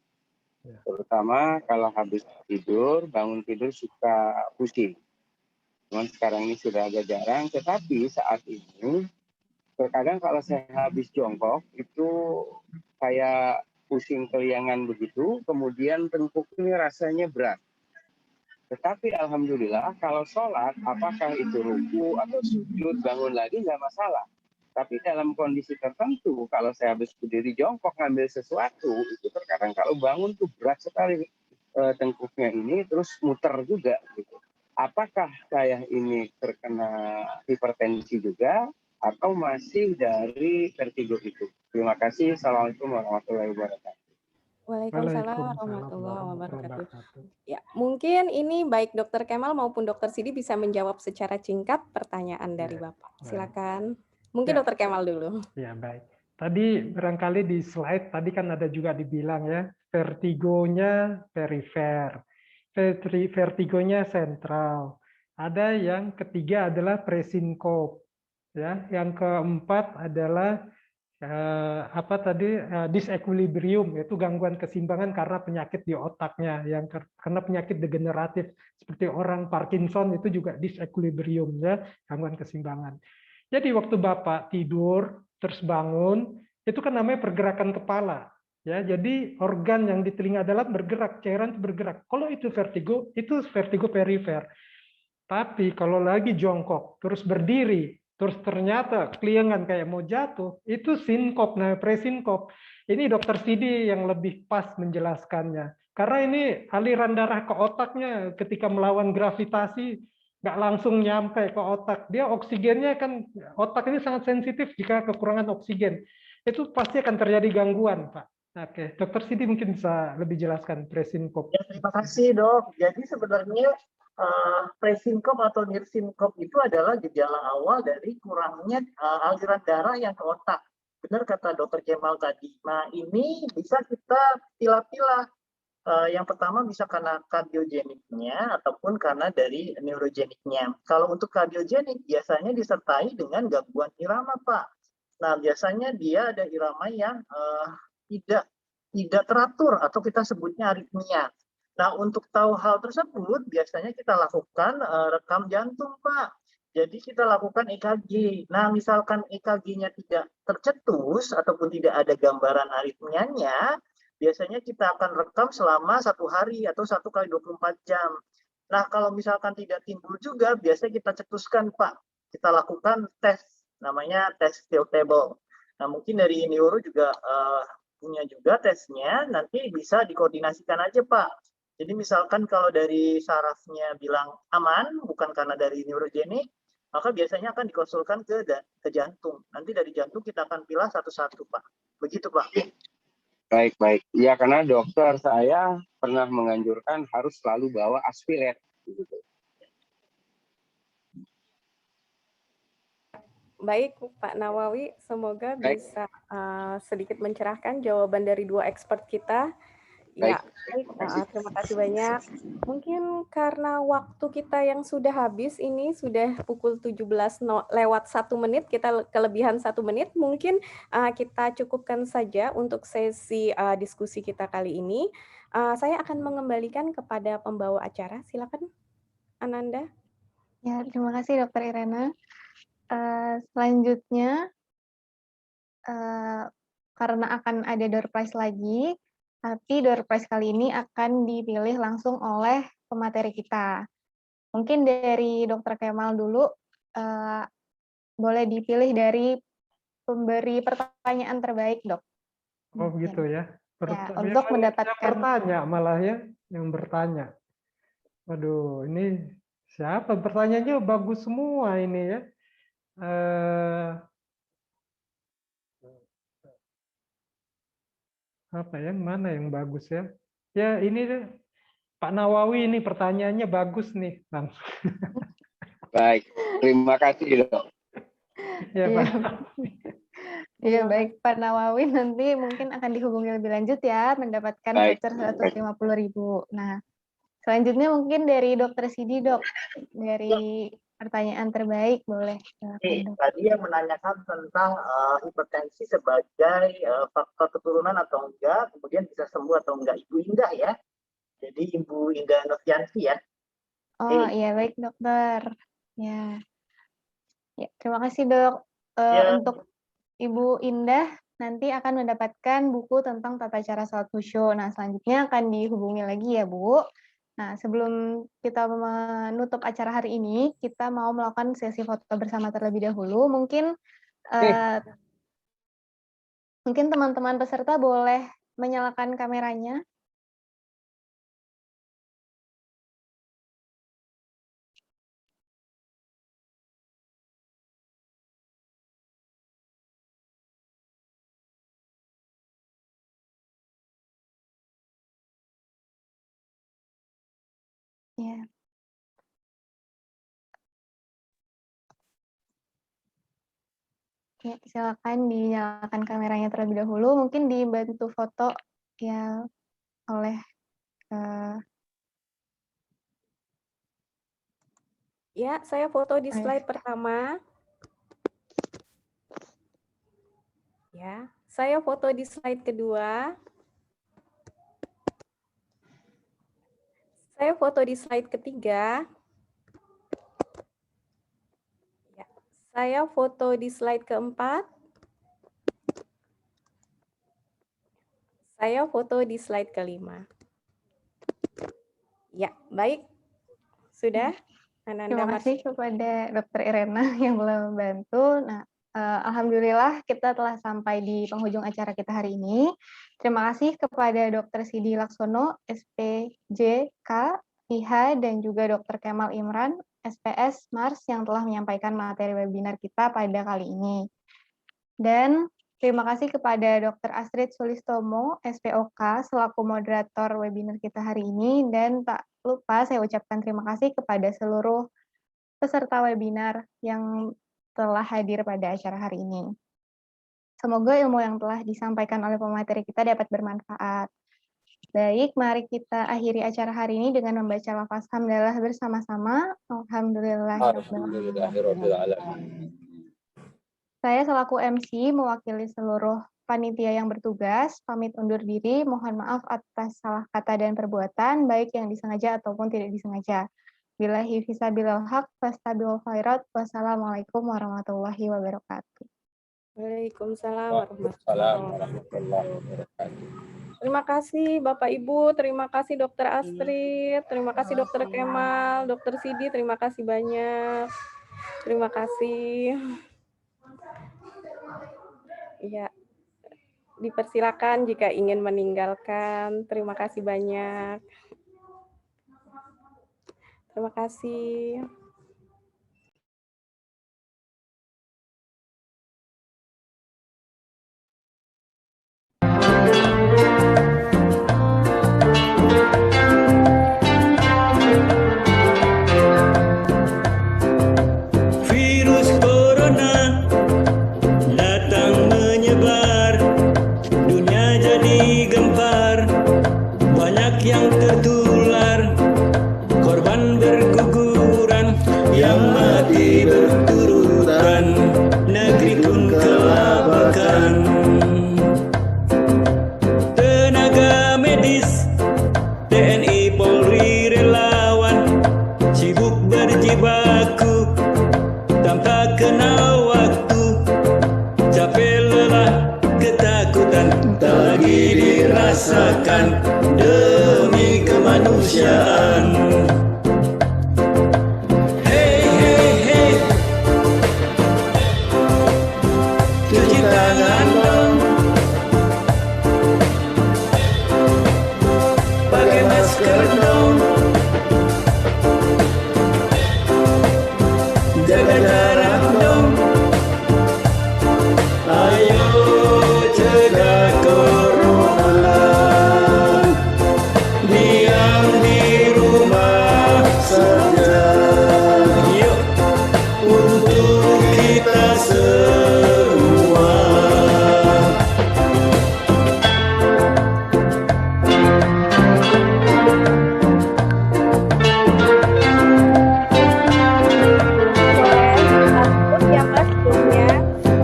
Terutama kalau habis tidur, bangun tidur suka pusing. Cuman sekarang ini sudah agak jarang, tetapi saat ini terkadang kalau saya habis jongkok itu kayak pusing keliangan begitu, kemudian tengkuknya rasanya berat. Tetapi alhamdulillah kalau sholat, apakah itu ruku atau sujud, bangun lagi nggak masalah. Tapi dalam kondisi tertentu, kalau saya habis berdiri jongkok ngambil sesuatu, itu terkadang kalau bangun tuh berat sekali tengkuknya ini, terus muter juga. Gitu. Apakah saya ini terkena hipertensi juga, atau masih dari vertigo itu? Terima kasih. Assalamualaikum warahmatullahi wabarakatuh. Waalaikumsalam Waalaikumsalam warahmatullahi warahmatullahi wabarakatuh. wabarakatuh. Ya, mungkin ini baik Dokter Kemal maupun Dokter Sidi bisa menjawab secara singkat pertanyaan dari Ya, Bapak. baik. Silakan. Mungkin Ya. Dokter Kemal dulu. Ya, baik. Tadi barangkali di slide tadi kan ada juga dibilang ya, vertigonya perifer, vertigonya sentral. Ada yang ketiga adalah presinkop, ya. Yang keempat adalah apa tadi disequilibrium, yaitu gangguan keseimbangan karena penyakit di otaknya, yang karena penyakit degeneratif seperti orang Parkinson itu juga disequilibrium, ya, gangguan keseimbangan. Jadi waktu Bapak tidur terus bangun, itu kan namanya pergerakan kepala. Ya, jadi organ yang di telinga dalam bergerak, cairan itu bergerak. Kalau itu vertigo perifer. Tapi kalau lagi jongkok, terus berdiri, terus ternyata keliengan kayak mau jatuh, itu sinkop, nah presinkop. Ini Dokter Sidi yang lebih pas menjelaskannya. Karena ini aliran darah ke otaknya ketika melawan gravitasi nggak langsung nyampe ke otak. Dia oksigennya kan, otak ini sangat sensitif jika kekurangan oksigen. Itu pasti akan terjadi gangguan, Pak. Oke, Dokter Sidi mungkin bisa lebih jelaskan presinkop. Ya, terima kasih dok. Jadi sebenarnya presinkop atau nirsinkop itu adalah gejala awal dari kurangnya aliran darah yang ke otak. Benar kata Dokter Kemal tadi. Nah ini bisa kita pilah-pilah. Yang pertama bisa karena kardiogeniknya ataupun karena dari neurogeniknya. Kalau untuk kardiogenik biasanya disertai dengan gangguan irama, Pak. Nah biasanya dia ada irama yang tidak teratur atau kita sebutnya aritmia. Nah, untuk tahu hal tersebut, biasanya kita lakukan rekam jantung, Pak. Jadi kita lakukan EKG. Nah, misalkan EKG-nya tidak tercetus ataupun tidak ada gambaran aritmianya, biasanya kita akan rekam selama 1 hari atau 1 kali 24 jam. Nah, kalau misalkan tidak timbul juga, biasanya kita cetuskan, Pak. Kita lakukan tes, namanya tes field table. Nah, mungkin dari neuro juga punya juga tesnya, nanti bisa dikoordinasikan aja, Pak. Jadi misalkan kalau dari sarafnya bilang aman, bukan karena dari neurogenik, maka biasanya akan dikonsulkan ke jantung. Nanti dari jantung kita akan pilah satu-satu, Pak. Begitu, Pak. Baik. Ya, karena dokter saya pernah menganjurkan harus selalu bawa aspirat. Baik, Pak Nawawi, semoga bisa sedikit mencerahkan jawaban dari dua expert kita. Ya, baik. Terima kasih banyak. Mungkin karena waktu kita yang sudah habis, ini sudah pukul 17 lewat 1 menit, kita kelebihan 1 menit, mungkin kita cukupkan saja untuk sesi diskusi kita kali ini. Saya akan mengembalikan kepada pembawa acara. Silakan, Ananda. Ya, terima kasih Dokter Irena. Selanjutnya, karena akan ada door prize lagi, tapi door prize kali ini akan dipilih langsung oleh pemateri kita. Mungkin dari Dokter Kemal dulu, boleh dipilih dari pemberi pertanyaan terbaik, Dok. Oh gitu ya. Ya, untuk mendapatkan yang bertanya malah ya, yang bertanya. Waduh, ini siapa? Pertanyaannya bagus semua ini ya. Apa ya? Mana yang bagus ya? Ya ini deh. Pak Nawawi ini pertanyaannya bagus nih, Bang. Baik, terima kasih dok. Ya, Pak. Iya, baik Pak Nawawi, nanti mungkin akan dihubungi lebih lanjut ya, mendapatkan voucher 150.000. Nah, selanjutnya mungkin dari Dokter Sidi, Dok. Dari pertanyaan terbaik, boleh. Tadi yang menanyakan tentang hipertensi sebagai faktor keturunan atau enggak, kemudian bisa sembuh atau enggak. Ibu Indah ya. Jadi Ibu Indah Novianti ya. Oh iya, baik dokter. Ya, terima kasih dok. Untuk Ibu Indah nanti akan mendapatkan buku tentang tata cara sholat khusyuk. Nah, selanjutnya akan dihubungi lagi ya, Bu. Nah, sebelum kita menutup acara hari ini, kita mau melakukan sesi foto bersama terlebih dahulu. Mungkin teman-teman peserta boleh menyalakan kameranya. Ya. Ya, silakan dinyalakan kameranya terlebih dahulu. Mungkin dibantu foto ya oleh Ya, saya foto di slide pertama. Ya, saya foto di slide kedua. Saya foto di slide ketiga. Ya, saya foto di slide keempat. Saya foto di slide kelima. Ya, baik. Sudah? Terima kasih kepada Dr. Irena yang telah membantu. Nah, alhamdulillah kita telah sampai di penghujung acara kita hari ini. Terima kasih kepada Dr. Sidi Laksono, SPJK, IH, dan juga Dr. Kemal Imran, SPS Mars yang telah menyampaikan materi webinar kita pada kali ini. Dan terima kasih kepada Dr. Astrid Sulistomo, SPOK, selaku moderator webinar kita hari ini. Dan tak lupa saya ucapkan terima kasih kepada seluruh peserta webinar yang telah hadir pada acara hari ini. Semoga ilmu yang telah disampaikan oleh pemateri kita dapat bermanfaat. Baik, mari kita akhiri acara hari ini dengan membaca lafaz hamdalah bersama-sama. Alhamdulillahirabbil alamin. Saya selaku MC mewakili seluruh panitia yang bertugas, pamit undur diri, mohon maaf atas salah kata dan perbuatan, baik yang disengaja ataupun tidak disengaja. Billahi fisabilil haq, fastabiqul khairat, wassalamualaikum warahmatullahi wabarakatuh. Waalaikumsalam warahmatullahi wabarakatuh. Terima kasih Bapak Ibu, terima kasih Dr. Astrid, terima kasih Dr. Kemal, Dr. Sidi, terima kasih banyak. Terima kasih. Iya, dipersilakan jika ingin meninggalkan. Terima kasih banyak. Terima kasih. Virus corona datang menyebar, dunia jadi gempar, banyak yang tertular, korban berguguran, yang mati berturutan, negeri pun kelabakan. Tenaga medis, TNI, Polri, relawan, sibuk berjibaku tanpa kenal waktu, capek lelah ketakutan tak lagi dirasakan demi kemanusiaan. Hey hey hey, cuci tangan dong, pakai masker dong, jaga jarak dong. Ayo cegah corona, diam di rumah saja. Yuk untuk kita semua.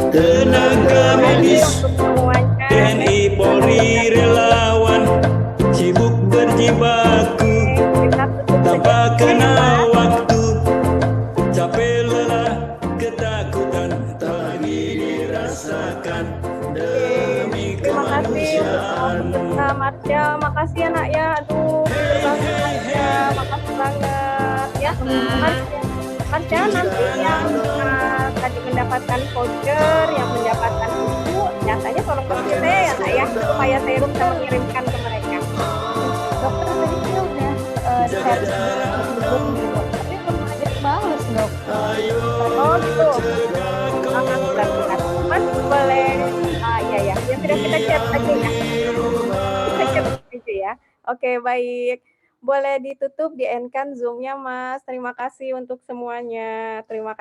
Tenaga medis, TNI, Polri, relawan, sibuk berjibaku tanpa kenal waktu, capek lelah ketakutan tak lagi dirasakan demi kemanusiaan. Nah, Marsha, makasih ya nak ya. Aduh, terima kasih Marsha, makasih banget ya. Marsha nanti yang tadi mendapatkan voucher, yang mendapatkan buku, nyatanya tolong kasih saya ya nak ya, supaya saya bisa mengirimkan ke mereka. Dokter tadi saya udah share buku, tapi belum ada balas dokter. Oh gitu. Alhamdulillah. Mas boleh, iya ya, yang sudah kita chat aja ya. Kita chat aja ya. Oke, baik. boleh ditutup, di-end-kan Zoom-nya, Mas. Terima kasih untuk semuanya. Terima kasih.